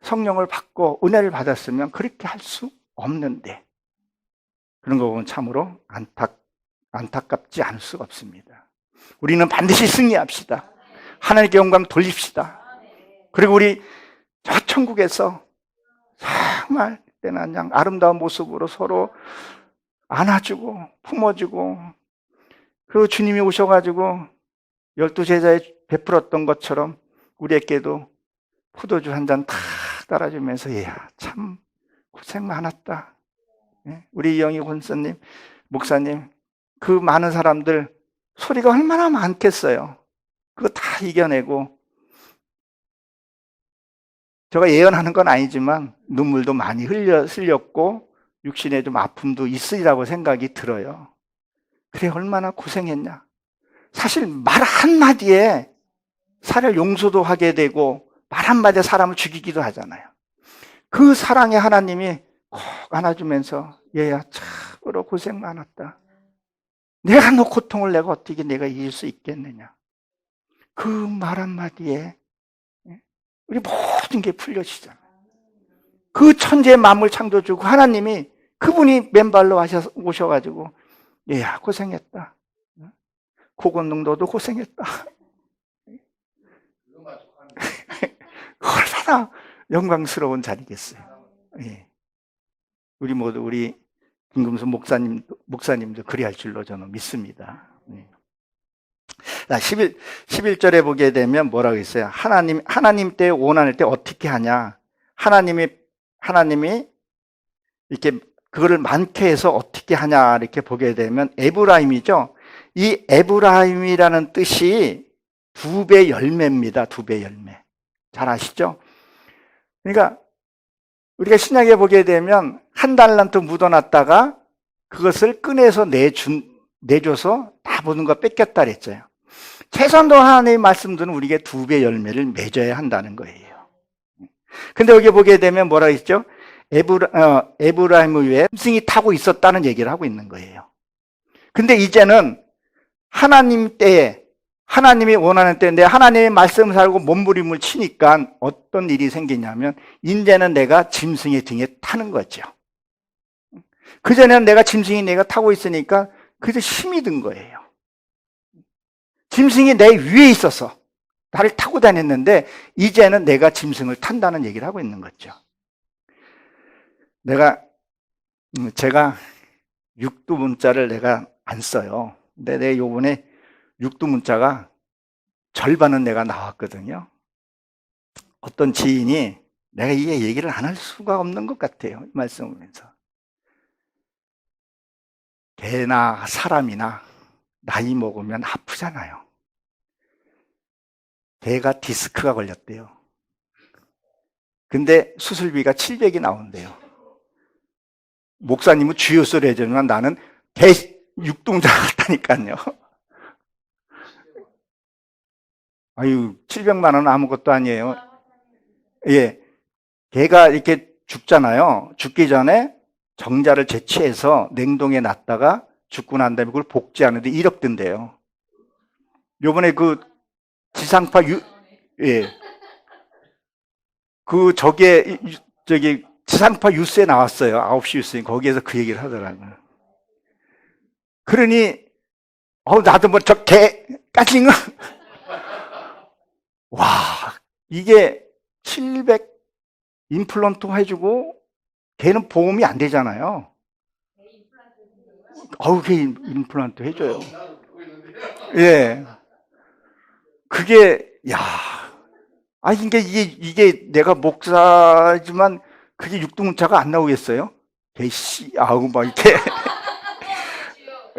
성령을 받고 은혜를 받았으면 그렇게 할 수 없는데, 그런 거 보면 참으로 안타깝지 않을 수가 없습니다. 우리는 반드시 승리합시다. 하나님께 영광 돌립시다. 그리고 우리 저 천국에서 정말 때나 그냥 아름다운 모습으로 서로 안아주고 품어주고, 그리고 주님이 오셔가지고 12제자에 베풀었던 것처럼 우리에게도 포도주 한 잔 탁 따라주면서, 얘야 참 고생 많았다. 우리 이영희 권사님, 목사님, 그 많은 사람들 소리가 얼마나 많겠어요. 그거 다 이겨내고, 제가 예언하는 건 아니지만 눈물도 많이 흘렸고 육신에 좀 아픔도 있으리라고 생각이 들어요. 그래, 얼마나 고생했냐. 사실 말 한마디에 사를 용서도 하게 되고 말 한마디에 사람을 죽이기도 하잖아요. 그 사랑의 하나님이 꼭 안아주면서, 얘야 참으로 고생 많았다. 내가 너 고통을 내가 어떻게 내가 이길 수 있겠느냐. 그 말 한마디에 우리 모든 게 풀려지잖아요. 그 천지의 만물 창조주고 하나님이, 그분이 맨발로 오셔가지고, 얘야 고생했다. 고건능도도 고생했다. 얼마나 영광스러운 자리겠어요. 예. 우리 모두, 우리 김금수 목사님도 그리할 줄로 저는 믿습니다. 예. 11절에 보게 되면 뭐라고 했어요? 하나님 때 원한을 때 어떻게 하냐? 하나님이 이렇게 그거를 많게 해서 어떻게 하냐? 이렇게 보게 되면 에브라임이죠. 이 에브라임이라는 뜻이 2배 열매입니다. 2배 열매. 잘 아시죠? 그러니까 우리가 신약에 보게 되면 1달란트 묻어놨다가 그것을 꺼내서 내줘서 다 모든 거 뺏겼다 그랬어요. 최소한도 하나님의 말씀들은 우리에게 2배 열매를 맺어야 한다는 거예요. 근데 여기 보게 되면 뭐라 했죠? 에브라임을 위해 짐승이 타고 있었다는 얘기를 하고 있는 거예요. 근데 이제는 하나님 때에, 하나님이 원하는 때인데 하나님의 말씀을 살고 몸부림을 치니까 어떤 일이 생기냐면, 이제는 내가 짐승의 등에 타는 거죠. 그전에는 내가 짐승이 내가 타고 있으니까 그래서 힘이 든 거예요. 짐승이 내 위에 있어서 나를 타고 다녔는데 이제는 내가 짐승을 탄다는 얘기를 하고 있는 거죠. 제가 육두문자를 내가 안 써요. 근데 내 요번에 육두문자가 절반은 내가 나왔거든요. 어떤 지인이, 내가 이게 얘기를 안 할 수가 없는 것 같아요, 말씀을 하면서. 개나 사람이나 나이 먹으면 아프잖아요. 개가 디스크가 걸렸대요. 근데 수술비가 700이 나온대요. 목사님은 주여 소리 해주지만 나는 개 육동자 같다니까요. 아유, 700만 원은 아무것도 아니에요. 예. 개가 이렇게 죽잖아요. 죽기 전에 정자를 채취해서 냉동에 놨다가 죽고 난 다음에 그걸 복제하는데 1억 든대요. 요번에 그 지상파 지상파 뉴스에 나왔어요. 9시 뉴스에. 거기에서 그 얘기를 하더라고요. 그러니, 나도 뭐 저 개 까진 거. 와, 이게 700 임플란트 해주고 걔는 보험이 안 되잖아요. 걔 임플란트 해줘요. 예. 그게, 이게 내가 목사지만 그게 육두문자가 안 나오겠어요? 막 이렇게.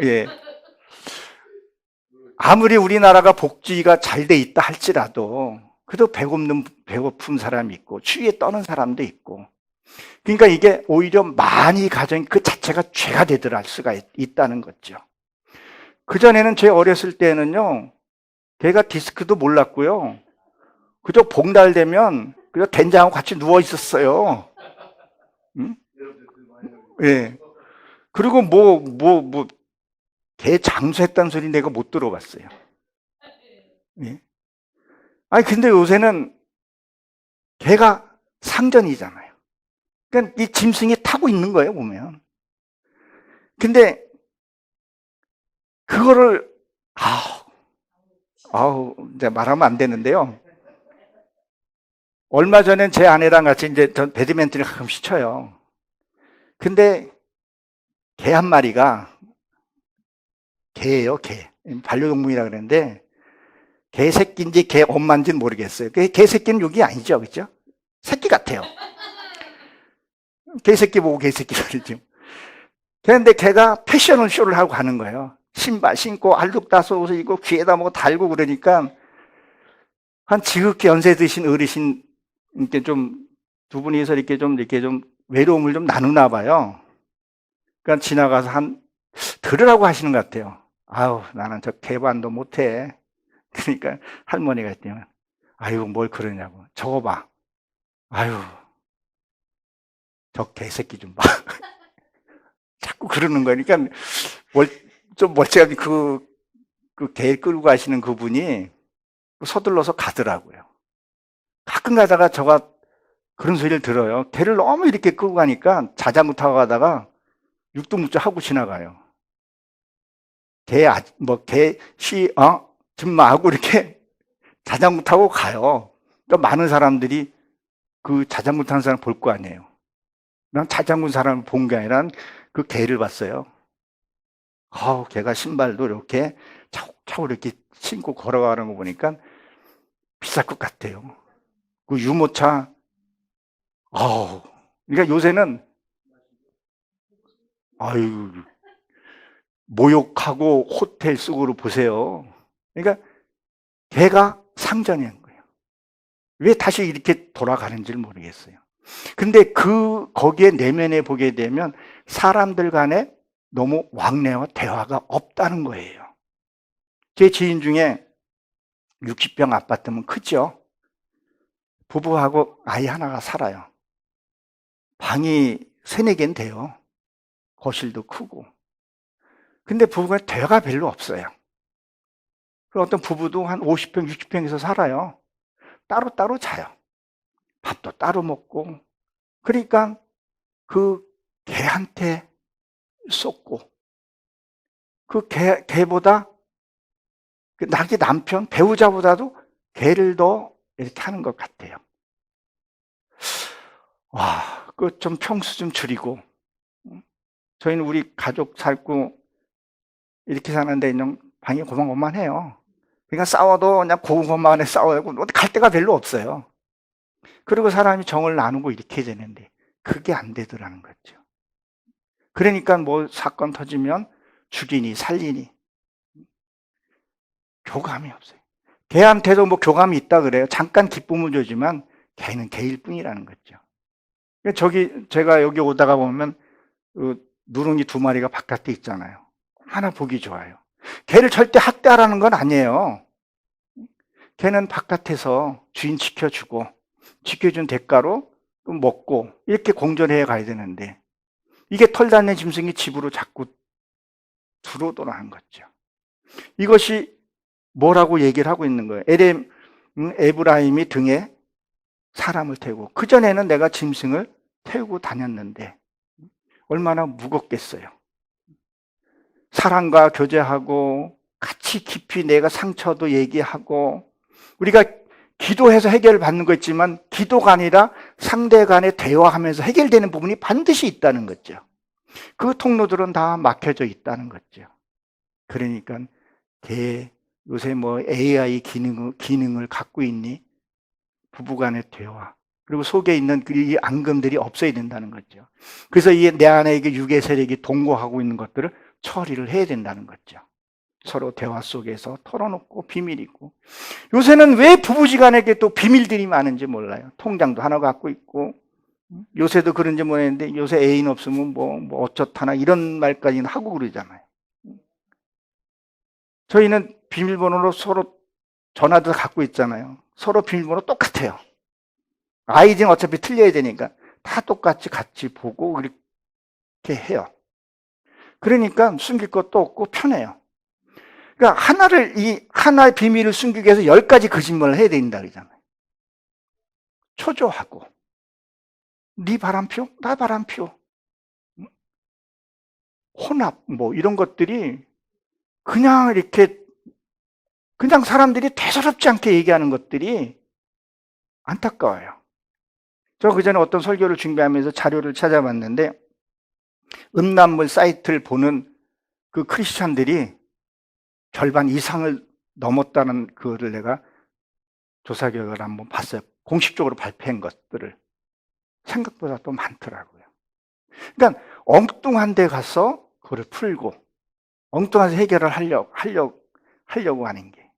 예. 아무리 우리나라가 복지가 잘 돼 있다 할지라도 그래도 배고픈 사람이 있고 추위에 떠는 사람도 있고, 그러니까 이게 오히려 많이 가정 그 자체가 죄가 되더라 수가 있다는 거죠. 그전에는 제 어렸을 때는요, 걔가 디스크도 몰랐고요, 그저 복날 되면 그저 된장하고 같이 누워 있었어요. 응? 예. 그리고 개 장수했다는 소리 내가 못 들어봤어요. 예. 아니, 근데 요새는 개가 상전이잖아요. 그러니까 이 짐승이 타고 있는 거예요, 보면. 근데 그거를, 이제 말하면 안 되는데요. 얼마 전에 제 아내랑 같이 이제 전 배드민턴을 가끔씩 쳐요. 근데 개 한 마리가, 개예요, 개. 반려동물이라 그러는데, 개 새끼인지 개 엄마인지는 모르겠어요. 개 새끼는 여기 아니죠, 그죠? 새끼 같아요. 개 새끼 보고 개 새끼 소리죠. 그런데 걔가 패션을 쇼를 하고 가는 거예요. 신발 신고 알록다섯 옷을 입고 귀에다 뭐 달고 그러니까 한 지극히 연세 드신 어르신 이렇게 좀 두 분이서 이렇게 좀 외로움을 좀 나누나 봐요. 그러니까 지나가서 들으라고 하시는 것 같아요. 아우, 나는 저 개반도 못해. 그러니까 할머니가 했더니, 아유, 뭘 그러냐고. 저거 봐. 아유, 저 개새끼 좀 봐. 자꾸 그러는 거니까, 좀 멀쩡하게 그 개 끌고 가시는 그분이 서둘러서 가더라고요. 가끔 가다가 저가 그런 소리를 들어요. 개를 너무 이렇게 끌고 가니까 자전거 타고 가다가 육두무자 하고 지나가요. 줌마 하고 이렇게 자전거 타고 가요. 또 많은 사람들이 그 자전거 타는 사람 볼 거 아니에요. 난 자전거 사람을 본 게 아니라 그 개를 봤어요. 걔가 신발도 이렇게 차곡차곡 이렇게 신고 걸어가는 거 보니까 비쌀 것 같아요. 그 유모차, 그러니까 요새는, 모욕하고 호텔 쓰고로 보세요. 그러니까 개가 상전인 거예요. 왜 다시 이렇게 돌아가는지를 모르겠어요. 근데 거기에 내면에 보게 되면 사람들 간에 너무 왕래와 대화가 없다는 거예요. 제 지인 중에 60평 아파트면 크죠? 부부하고 아이 하나가 살아요. 방이 3-4개는 돼요. 거실도 크고. 근데 부부가 대화가 별로 없어요. 그리고 어떤 부부도 한 50평, 60평에서 살아요. 따로따로 자요. 밥도 따로 먹고. 그러니까 그 개한테 쏟고, 그 개보다, 자기 남편, 배우자보다도 개를 더 이렇게 하는 것 같아요. 좀 평수 좀 줄이고. 저희는 우리 가족 살고 이렇게 사는데 그냥 방이 고만고만해요. 그러니까 싸워도 그냥 고만에 싸워요. 어디 갈 데가 별로 없어요. 그리고 사람이 정을 나누고 이렇게 되는데 그게 안 되더라는 거죠. 그러니까 뭐 사건 터지면 죽이니 살리니 교감이 없어요. 개한테도 뭐 교감이 있다 그래요. 잠깐 기쁨을 주지만 개는 개일 뿐이라는 거죠. 제가 여기 오다가 보면 누룽이 2마리가 바깥에 있잖아요. 하나 보기 좋아요. 개를 절대 학대하라는 건 아니에요. 개는 바깥에서 주인 지켜주고 지켜준 대가로 먹고 이렇게 공존해 가야 되는데 이게 털단의 짐승이 집으로 자꾸 들어오더라는 거죠. 이것이 뭐라고 얘기를 하고 있는 거예요. 에브라임이 등에 사람을 태우고, 그전에는 내가 짐승을 태우고 다녔는데 얼마나 무겁겠어요. 사랑과 교제하고 같이 깊이 내가 상처도 얘기하고, 우리가 기도해서 해결받는 거 있지만 기도가 아니라 상대 간에 대화하면서 해결되는 부분이 반드시 있다는 거죠. 그 통로들은 다 막혀져 있다는 거죠. 그러니까 요새 뭐 AI 기능을 갖고 있니? 부부간의 대화, 그리고 속에 있는 이 앙금들이 없어야 된다는 거죠. 그래서 내 안에 육의 세력이 동거하고 있는 것들을 처리를 해야 된다는 거죠. 서로 대화 속에서 털어놓고 비밀이고. 요새는 왜 부부지간에게 또 비밀들이 많은지 몰라요. 통장도 하나 갖고 있고, 요새도 그런지 모르겠는데 요새 애인 없으면 뭐 어쩌다나 이런 말까지는 하고 그러잖아요. 저희는 비밀번호로 서로 전화도 갖고 있잖아요. 서로 비밀번호 똑같아요. 아이디는 어차피 틀려야 되니까 다 똑같이 같이 보고 그렇게 해요. 그러니까 숨길 것도 없고 편해요. 그러니까 하나의 비밀을 숨기기 위해서 10가지 거짓말을 해야 된다 그러잖아요. 초조하고, 네 바람피워? 나 바람피워. 혼합, 이런 것들이 그냥 사람들이 대수롭지 않게 얘기하는 것들이 안타까워요. 저 그전에 어떤 설교를 준비하면서 자료를 찾아봤는데, 음란물 사이트를 보는 그 크리스찬들이 절반 이상을 넘었다는 그거를 내가 조사 결과를 한번 봤어요. 공식적으로 발표한 것들을. 생각보다 또 많더라고요. 그러니까 엉뚱한 데 가서 그걸 풀고 엉뚱한 데서 해결을 하려고 하는 게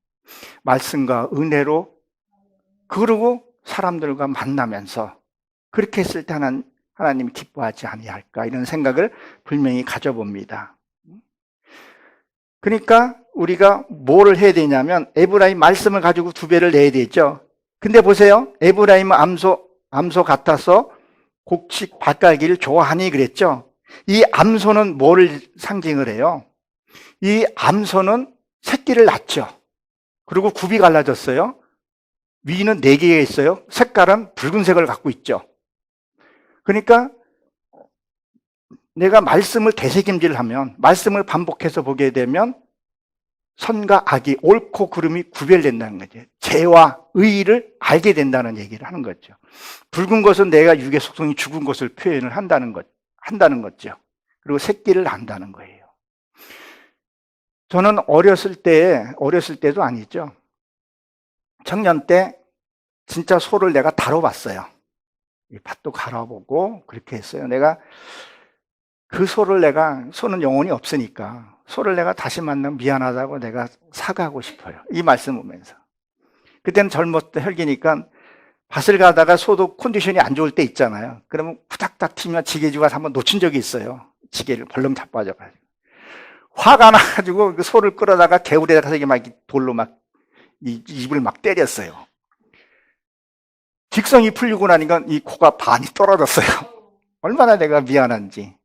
말씀과 은혜로, 그러고 사람들과 만나면서 그렇게 했을 때 하나님이 기뻐하지 아니할까, 이런 생각을 분명히 가져봅니다. 그러니까 우리가 뭐를 해야 되냐면 에브라임 말씀을 가지고 2배를 내야 되죠. 근데 보세요. 에브라임은 암소 같아서 곡식 밭갈기를 좋아하니 그랬죠. 이 암소는 뭐를 상징을 해요? 이 암소는 새끼를 낳죠. 그리고 굽이 갈라졌어요. 위는 4개가 있어요. 색깔은 붉은색을 갖고 있죠. 그러니까 내가 말씀을 되새김질을 하면, 말씀을 반복해서 보게 되면 선과 악이, 옳고 그름이 구별된다는 거죠. 죄와 의를 알게 된다는 얘기를 하는 거죠. 붉은 것은 내가 육의 속성이 죽은 것을 표현을 한다는 거죠. 그리고 새끼를 낳는다는 거예요. 저는 어렸을 때도 아니죠. 청년 때 진짜 소를 내가 다뤄봤어요. 밭도 갈아보고 그렇게 했어요. 내가 그 소는 영혼이 없으니까 소를 내가 다시 만나면 미안하다고 내가 사과하고 싶어요. 이 말씀 보면서. 그때는 젊었을 때 혈기니까 밭을 가다가 소도 컨디션이 안 좋을 때 있잖아요. 그러면 후닥닥 튀면 지게지가 한번 놓친 적이 있어요. 지게를 벌렁 자빠져가지고. 화가 나가지고 그 소를 끌어다가 개울에 가서 막 돌로 막 입을 막 때렸어요. 직성이 풀리고 나니까 이 코가 반이 떨어졌어요. 얼마나 내가 미안한지.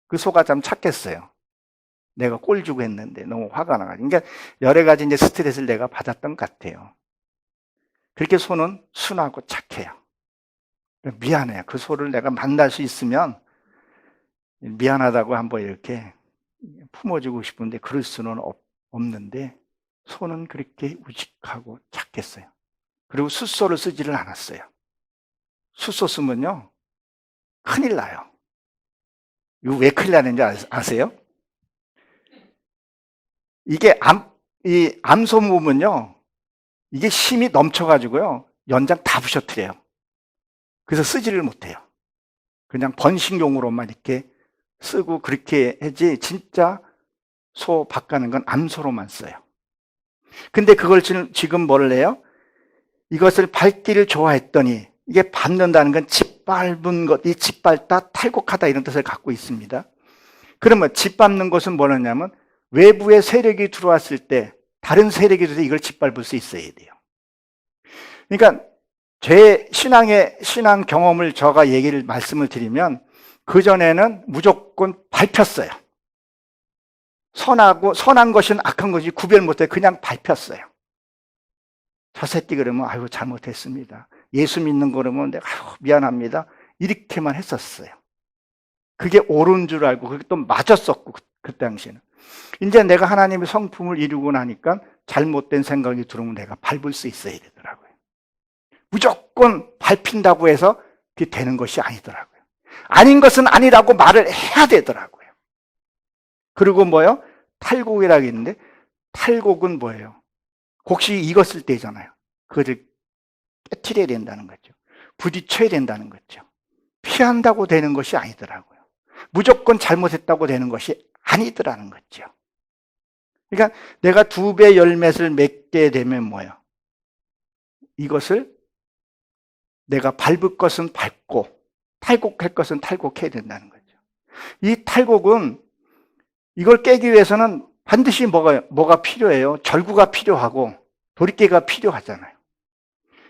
그 소가 참 착했어요. 내가 꼴 주고 했는데 너무 화가 나가지고. 그러니까 여러 가지 이제 스트레스를 내가 받았던 것 같아요. 그렇게 소는 순하고 착해요. 미안해요. 그 소를 내가 만날 수 있으면 미안하다고 한번 이렇게 품어주고 싶은데 그럴 수는 없는데, 소는 그렇게 우직하고 착했어요. 그리고 숫소를 쓰지를 않았어요. 숫소 쓰면요 큰일 나요. 이거 왜 큰일 나는지 아세요? 이게 암소 몸은요, 이게 힘이 넘쳐가지고요 연장 다 부셔뜨려요. 그래서 쓰지를 못해요. 그냥 번식용으로만 이렇게 쓰고 그렇게 하지, 진짜 소 밭가는 건 암소로만 써요. 근데 그걸 지금 뭐를 해요? 이것을 밟기를 좋아했더니, 이게 밟는다는 건 짓밟은 것, 이 짓밟다, 탈곡하다 이런 뜻을 갖고 있습니다. 그러면 짓밟는 것은 뭐냐면 외부의 세력이 들어왔을 때, 다른 세력이 들어서 이걸 짓밟을 수 있어야 돼요. 그러니까 제 신앙 경험을 제가 말씀을 드리면, 그전에는 무조건 밟혔어요. 선한 것은 악한 것이 구별 못해 그냥 밟혔어요. 저 새끼 그러면 아이고 잘못했습니다. 예수 믿는 거 그러면 내가 아이고 미안합니다. 이렇게만 했었어요. 그게 옳은 줄 알고, 그게 또 맞았었고, 그 당시에는. 이제 내가 하나님의 성품을 이루고 나니까 잘못된 생각이 들어오면 내가 밟을 수 있어야 되더라고요. 무조건 밟힌다고 해서 그게 되는 것이 아니더라고요. 아닌 것은 아니라고 말을 해야 되더라고요. 그리고 뭐요? 탈곡이라고 했는데, 탈곡은 뭐예요? 곡식이 익었을 때잖아요. 그것을 깨트려야 된다는 거죠. 부딪혀야 된다는 거죠. 피한다고 되는 것이 아니더라고요. 무조건 잘못했다고 되는 것이 아니더라는 거죠. 그러니까 내가 2배 열매를 맺게 되면 뭐예요? 이것을 내가 밟을 것은 밟고 탈곡할 것은 탈곡해야 된다는 거죠. 이 탈곡은 이걸 깨기 위해서는 반드시 뭐가 필요해요? 절구가 필요하고 도리깨가 필요하잖아요.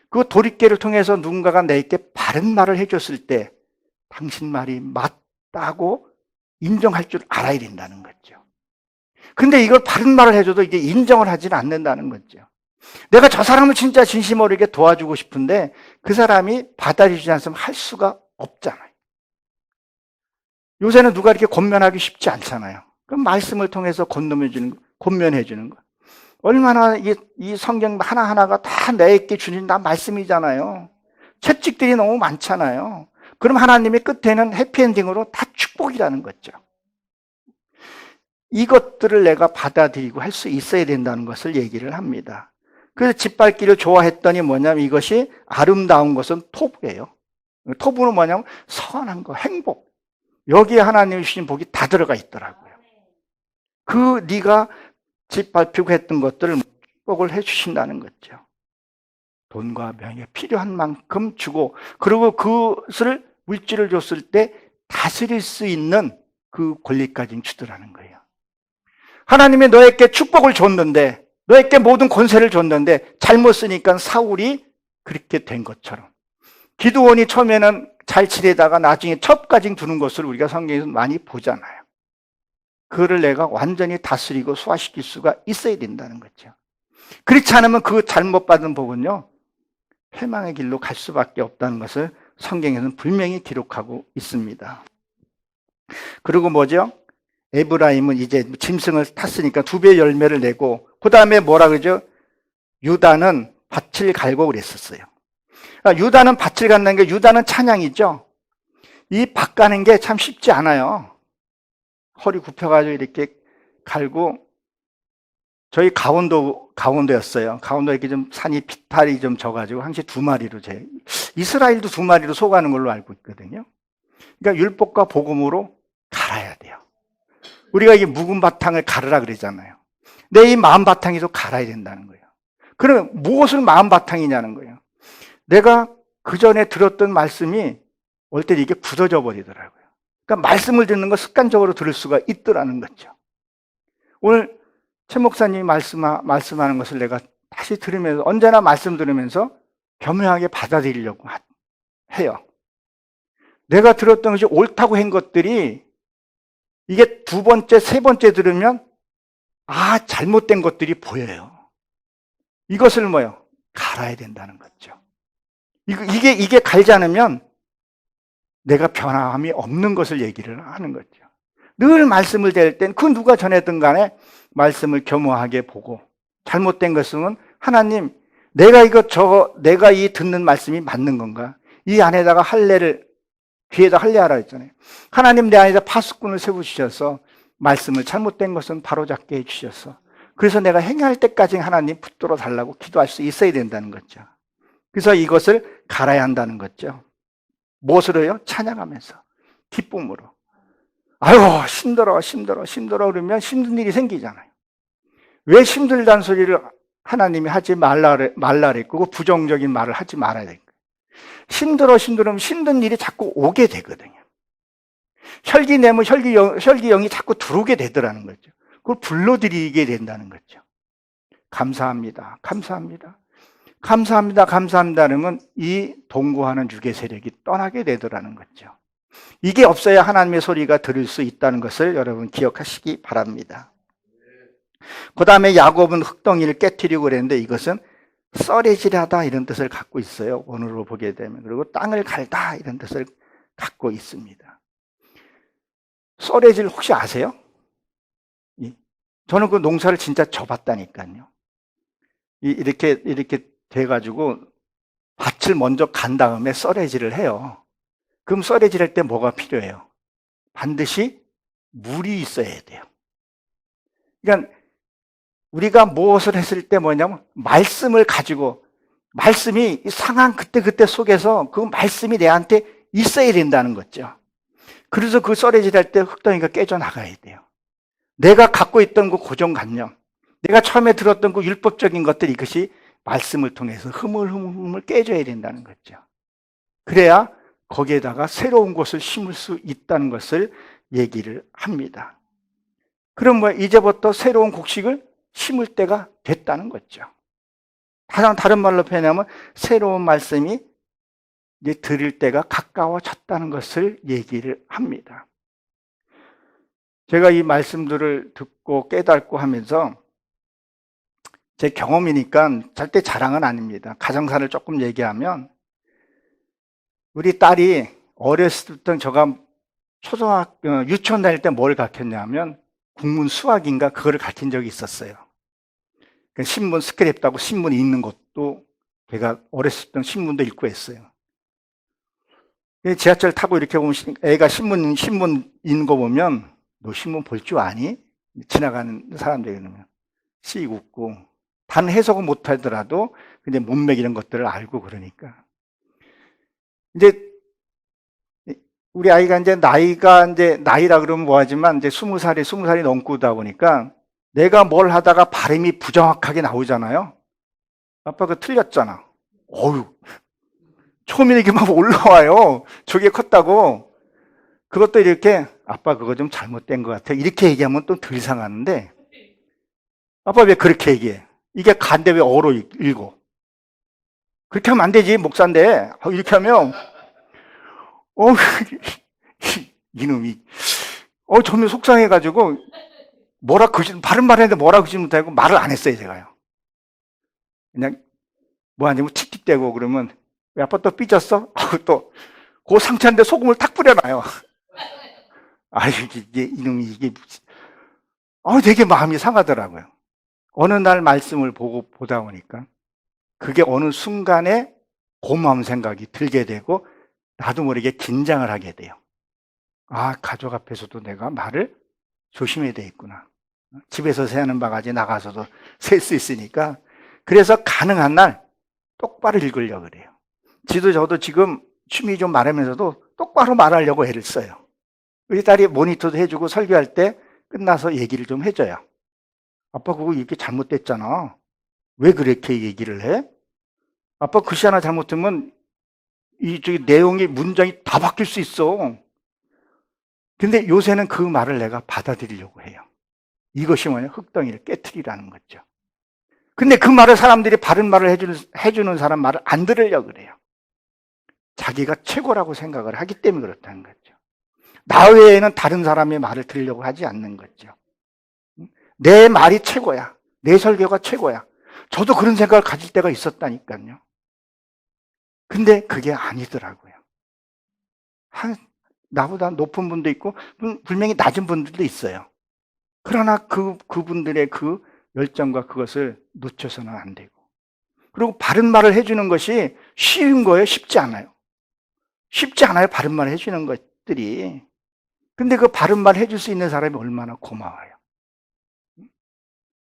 그 도리깨를 통해서 누군가가 내게 바른 말을 해줬을 때 당신 말이 맞다고 인정할 줄 알아야 된다는 거죠. 근데 이걸 바른 말을 해줘도 이게 인정을 하지는 않는다는 거죠. 내가 저 사람을 진짜 진심 어리게 도와주고 싶은데 그 사람이 받아주지 않으면 할 수가 없잖아요. 요새는 누가 이렇게 권면하기 쉽지 않잖아요. 그럼 말씀을 통해서 권면해 주는 거. 얼마나 이 성경 하나하나가 다 내게 주신 다 말씀이잖아요. 채찍들이 너무 많잖아요. 그럼 하나님의 끝에는 해피엔딩으로 다 축복이라는 거죠. 이것들을 내가 받아들이고 할 수 있어야 된다는 것을 얘기를 합니다. 그래서 짓밟기를 좋아했더니 뭐냐면 이것이 아름다운 것은 토부예요. 토부는 뭐냐면 선한 거, 행복. 여기에 하나님이 주신 복이 다 들어가 있더라고요. 그 네가 짓밟히고 했던 것들을 축복을 해주신다는 거죠. 돈과 명예 필요한 만큼 주고 그리고 그것을 물질을 줬을 때 다스릴 수 있는 그 권리까지 주더라는 거예요. 하나님이 너에게 축복을 줬는데 너에게 모든 권세를 줬는데 잘못 쓰니까 사울이 그렇게 된 것처럼 기드온이 처음에는 잘 지내다가 나중에 첩까지 두는 것을 우리가 성경에서 많이 보잖아요. 그거를 내가 완전히 다스리고 소화시킬 수가 있어야 된다는 거죠. 그렇지 않으면 그 잘못받은 복은요 패망의 길로 갈 수밖에 없다는 것을 성경에서는 분명히 기록하고 있습니다. 그리고 뭐죠? 에브라임은 이제 짐승을 탔으니까 2배 열매를 내고 그 다음에 뭐라 그러죠? 유다는 밭을 갈고 그랬었어요. 그러니까 유다는 밭을 간다는 게 유다는 찬양이죠. 이 밭 가는 게 참 쉽지 않아요. 허리 굽혀가지고 이렇게 갈고 저희 강원도였어요. 강원도 이렇게 좀 산이 비탈이 좀 져가지고 항시 2마리로 이스라엘도 2마리로 속하는 걸로 알고 있거든요. 그러니까 율법과 복음으로 갈아야 돼요. 우리가 이게 묵은 바탕을 가르라 그러잖아요. 내 이 마음 바탕에서 갈아야 된다는 거예요. 그럼 무엇을 마음 바탕이냐는 거예요. 내가 그 전에 들었던 말씀이 올 때 이게 굳어져 버리더라고요. 그러니까 말씀을 듣는 거 습관적으로 들을 수가 있더라는 거죠. 오늘 최 목사님이 말씀하는 것을 내가 다시 들으면서 언제나 말씀 들으면서 겸허하게 받아들이려고 해요. 내가 들었던 것이 옳다고 한 것들이 이게 2번째, 3번째 들으면 잘못된 것들이 보여요. 이것을 뭐요? 갈아야 된다는 거죠. 이게 갈지 않으면 내가 변함이 없는 것을 얘기를 하는 거죠. 늘 말씀을 댈 땐 그 누가 전했든 간에 말씀을 겸허하게 보고 잘못된 것은 하나님 내가 이 듣는 말씀이 맞는 건가? 이 안에다가 귀에다 할례하라 했잖아요. 하나님 내 안에다 파수꾼을 세우시셔서 말씀을 잘못된 것은 바로잡게 해주셔서 그래서 내가 행할 때까지 하나님 붙들어 달라고 기도할 수 있어야 된다는 거죠. 그래서 이것을 갈아야 한다는 거죠. 무엇으로요? 찬양하면서 기쁨으로. 아유 힘들어 그러면 힘든 일이 생기잖아요. 왜 힘들다는 소리를 하나님이 하지 말라 그랬고 그 부정적인 말을 하지 말아야 돼요. 힘들면 힘든 일이 자꾸 오게 되거든요. 혈기 내면 혈기영이 자꾸 들어오게 되더라는 거죠. 그걸 불러들이게 된다는 거죠. 감사합니다. 그러면 이 동거하는 육의 세력이 떠나게 되더라는 거죠. 이게 없어야 하나님의 소리가 들을 수 있다는 것을 여러분 기억하시기 바랍니다. 그 다음에 야곱은 흙덩이를 깨트리고 그랬는데 이것은 썰해질하다 이런 뜻을 갖고 있어요. 오늘로 보게 되면. 그리고 땅을 갈다 이런 뜻을 갖고 있습니다. 썰해질 혹시 아세요? 저는 그 농사를 진짜 져봤다니까요. 이렇게 돼가지고 밭을 먼저 간 다음에 썰해질을 해요. 그럼 썰해질할 때 뭐가 필요해요? 반드시 물이 있어야 돼요. 그러니까 우리가 무엇을 했을 때 뭐냐면 말씀을 가지고 말씀이 상황 그때 속에서 그 말씀이 내한테 있어야 된다는 거죠. 그래서 그 썰해질할 때 흙덩이가 깨져 나가야 돼요. 내가 갖고 있던 그 고정관념, 내가 처음에 들었던 그 율법적인 것들, 이것이 말씀을 통해서 흐물흐물 깨져야 된다는 거죠. 그래야 거기에다가 새로운 것을 심을 수 있다는 것을 얘기를 합니다. 그럼 뭐 이제부터 새로운 곡식을 심을 때가 됐다는 거죠. 다른 말로 표현하면 새로운 말씀이 이제 들을 때가 가까워졌다는 것을 얘기를 합니다. 제가 이 말씀들을 듣고 깨닫고 하면서 제 경험이니까 절대 자랑은 아닙니다. 가정사를 조금 얘기하면 우리 딸이 어렸을 때부터 제가 유치원 다닐 때 뭘 가르쳤냐면 국문 수학인가 그거를 가르친 적이 있었어요. 신문 스크랩하고 신문 읽는 것도 제가 어렸을 때 신문도 읽고 했어요. 지하철 타고 이렇게 보면 애가 신문 읽는 거 보면 너 신문 볼 줄 아니? 지나가는 사람들이 그러면 씩 웃고 단 해석은 못 하더라도 그냥 문맥 이런 것들을 알고 그러니까. 이제 우리 아이가 이제 나이라 그러면 뭐하지만 이제 20살이 넘고다 보니까 내가 뭘 하다가 발음이 부정확하게 나오잖아요. 아빠 그거 틀렸잖아. 어휴. 처음에 이게 막 올라와요. 저게 컸다고. 그것도 이렇게 아빠 그거 좀 잘못된 것 같아. 이렇게 얘기하면 또 덜 이상하는데 아빠 왜 그렇게 얘기해? 이게 간데 왜 어로 읽어? 그렇게 하면 안 되지. 목사인데. 이렇게 하면 이놈이 처음에 속상해가지고 바른 말 했는데 뭐라 그러지 못하고 말을 안 했어요. 제가요. 그냥 뭐 아니면 틱틱대고 그러면 왜 아빠 또 삐졌어? 또 그 상처인데 소금을 탁 뿌려놔요. 이놈이 되게 마음이 상하더라고요. 어느 날 말씀을 보다 보니까 그게 어느 순간에 고마운 생각이 들게 되고 나도 모르게 긴장을 하게 돼요. 가족 앞에서도 내가 말을 조심해야 되겠구나. 집에서 새하는 바가지 나가서도 셀 수 있으니까. 그래서 가능한 날 똑바로 읽으려고 그래요. 저도 지금 취미 좀 말하면서도 똑바로 말하려고 애를 써요. 우리 딸이 모니터도 해주고 설교할 때 끝나서 얘기를 좀 해줘요. 아빠 그거 이렇게 잘못됐잖아. 왜 그렇게 얘기를 해? 아빠 글씨 하나 잘못하면 저기 내용이 문장이 다 바뀔 수 있어. 근데 요새는 그 말을 내가 받아들이려고 해요. 이것이 뭐냐? 흙덩이를 깨트리라는 거죠. 근데 그 말을 사람들이 바른 말을 해주는 사람 말을 안 들으려고 그래요. 자기가 최고라고 생각을 하기 때문에 그렇다는 거죠. 나 외에는 다른 사람의 말을 들으려고 하지 않는 거죠. 내 말이 최고야. 내 설교가 최고야. 저도 그런 생각을 가질 때가 있었다니까요. 근데 그게 아니더라고요. 나보다 높은 분도 있고 분명히 낮은 분들도 있어요. 그러나 그분들의 그 열정과 그것을 놓쳐서는 안 되고, 그리고 바른 말을 해주는 것이 쉬운 거예요? 쉽지 않아요? 쉽지 않아요, 바른 말을 해주는 것들이. 근데 그 바른 말 해줄 수 있는 사람이 얼마나 고마워요.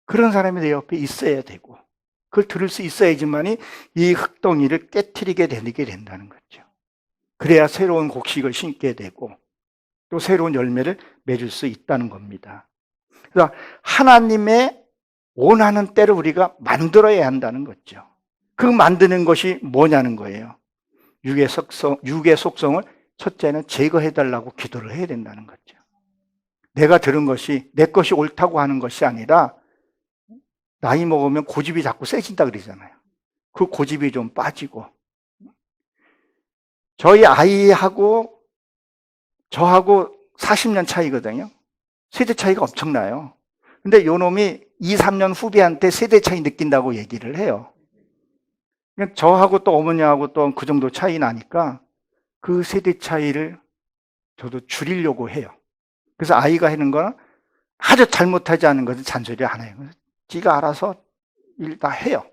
그런 사람이 내 옆에 있어야 되고 그걸 들을 수 있어야지만이 이 흙덩이를 깨트리게 된다는 거죠. 그래야 새로운 곡식을 심게 되고 또 새로운 열매를 맺을 수 있다는 겁니다. 그래서 하나님의 원하는 때를 우리가 만들어야 한다는 거죠. 그 만드는 것이 뭐냐는 거예요. 육의 속성을 첫째는 제거해달라고 기도를 해야 된다는 거죠. 내가 들은 것이 내 것이 옳다고 하는 것이 아니라 나이 먹으면 고집이 자꾸 세진다 그러잖아요. 그 고집이 좀 빠지고, 저희 아이하고 저하고 40년 차이거든요. 세대 차이가 엄청나요. 근데 요 놈이 2, 3년 후배한테 세대 차이 느낀다고 얘기를 해요. 그냥 저하고 또 어머니하고 또 그 정도 차이 나니까 그 세대 차이를 저도 줄이려고 해요. 그래서 아이가 하는 거는 아주 잘못하지 않은 것은 잔소리 안 해요. 지가 알아서 일 다 해요.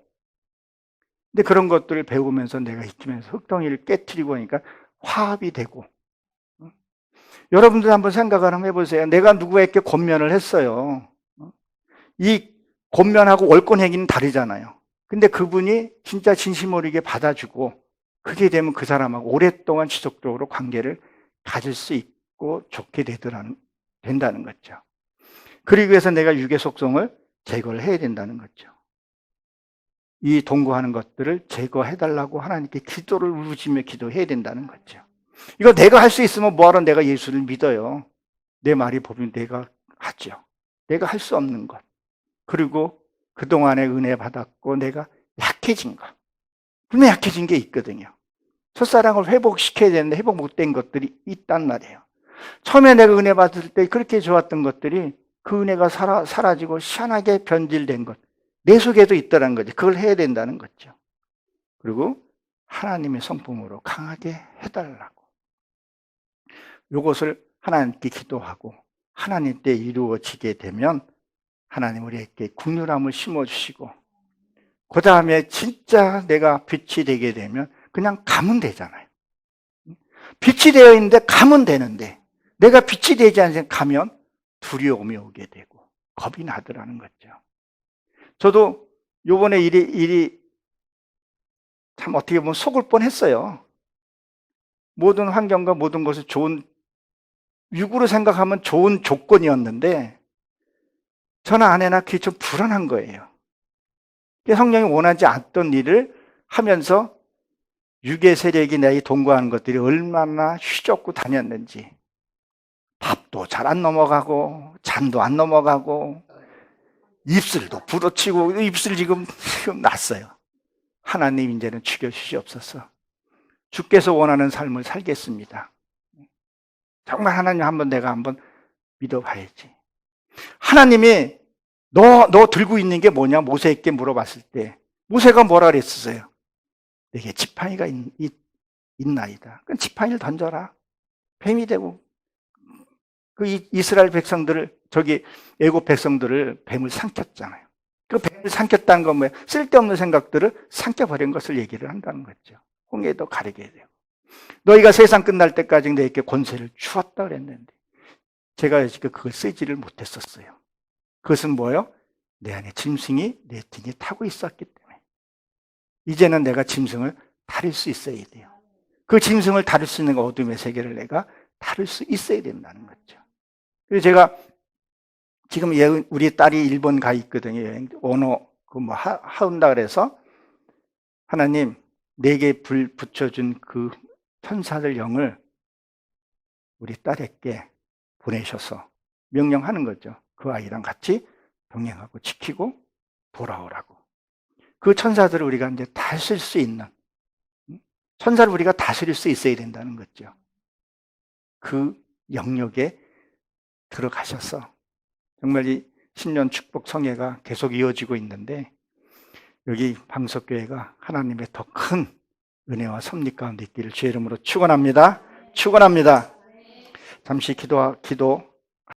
근데 그런 것들을 배우면서 내가 익히면서 흙덩이를 깨트리고 하니까 화합이 되고. 여러분들 한번 생각을 한번 해보세요. 내가 누구에게 권면을 했어요. 이 권면하고 월권행위는 다르잖아요. 근데 그분이 진짜 진심 어리게 받아주고 그게 되면 그 사람하고 오랫동안 지속적으로 관계를 가질 수 있고 좋게 된다는 거죠. 그러기 위해서 내가 육의 속성을 제거를 해야 된다는 거죠. 이 동거하는 것들을 제거해달라고 하나님께 기도를 울부짖며 기도해야 된다는 거죠. 이거 내가 할 수 있으면 뭐하러 내가 예수를 믿어요. 내 말이 법이면 내가 하죠. 내가 할 수 없는 것. 그리고 그동안에 은혜 받았고 내가 약해진 것. 분명히 약해진 게 있거든요. 첫사랑을 회복시켜야 되는데 회복 못된 것들이 있단 말이에요. 처음에 내가 은혜 받을 때 그렇게 좋았던 것들이 그 은혜가 사라지고 희한하게 변질된 것. 내 속에도 있다는 거죠. 그걸 해야 된다는 거죠. 그리고 하나님의 성품으로 강하게 해달라고. 이것을 하나님께 기도하고 하나님 때 이루어지게 되면 하나님 우리에게 긍휼함을 심어주시고 그 다음에 진짜 내가 빛이 되게 되면 그냥 가면 되잖아요. 빛이 되어 있는데 가면 되는데 내가 빛이 되지 않으면 가면 두려움이 오게 되고 겁이 나더라는 거죠. 저도 요번에 일이 참 어떻게 보면 속을 뻔했어요. 모든 환경과 모든 것을 좋은 육으로 생각하면 좋은 조건이었는데 저나 아내나 그게 좀 불안한 거예요. 성령이 원하지 않던 일을 하면서 육의 세력이 내가 동거하는 것들이 얼마나 휘젓고 다녔는지 밥도 잘 안 넘어가고 잠도 안 넘어가고 입술도 부러치고 입술 지금 났어요. 하나님 이제는 죽여주시옵소서. 주께서 원하는 삶을 살겠습니다. 정말 하나님 내가 한번 믿어봐야지. 하나님이 너 들고 있는 게 뭐냐? 모세에게 물어봤을 때 모세가 뭐라 그랬었어요? 내게 지팡이가 있나이다. 그럼 지팡이를 던져라. 뱀이 되고 그 이스라엘 백성들을 애굽 백성들을 뱀을 삼켰잖아요. 그 뱀을 삼켰다는 건 뭐예요? 쓸데없는 생각들을 삼켜버린 것을 얘기를 한다는 거죠. 홍해도 가리게 되고 너희가 세상 끝날 때까지 내게 권세를 주었다 그랬는데 제가 지금 그걸 쓰지를 못했었어요. 그것은 뭐예요? 내 안에 짐승이 내 등에 타고 있었기 때문에 이제는 내가 짐승을 다룰 수 있어야 돼요. 그 짐승을 다룰 수 있는 어둠의 세계를 내가 다룰 수 있어야 된다는 거죠. 그래서 제가 지금 우리 딸이 일본 가 있거든요. 여행 언어 하운다 그래서 하나님 내게 불 붙여준 그 천사들 영을 우리 딸에게 보내셔서 명령하는 거죠. 그 아이랑 같이 병행하고 지키고 돌아오라고. 그 천사들을 우리가 이제 다스릴 수 있는 천사를 우리가 다스릴 수 있어야 된다는 거죠. 그 영역에 들어가셔서 정말 이 신년 축복 성회가 계속 이어지고 있는데 여기 방석교회가 하나님의 더 큰 은혜와 섭리 가운데 있기를 주의 이름으로 축원합니다. 축원합니다. 잠시 기도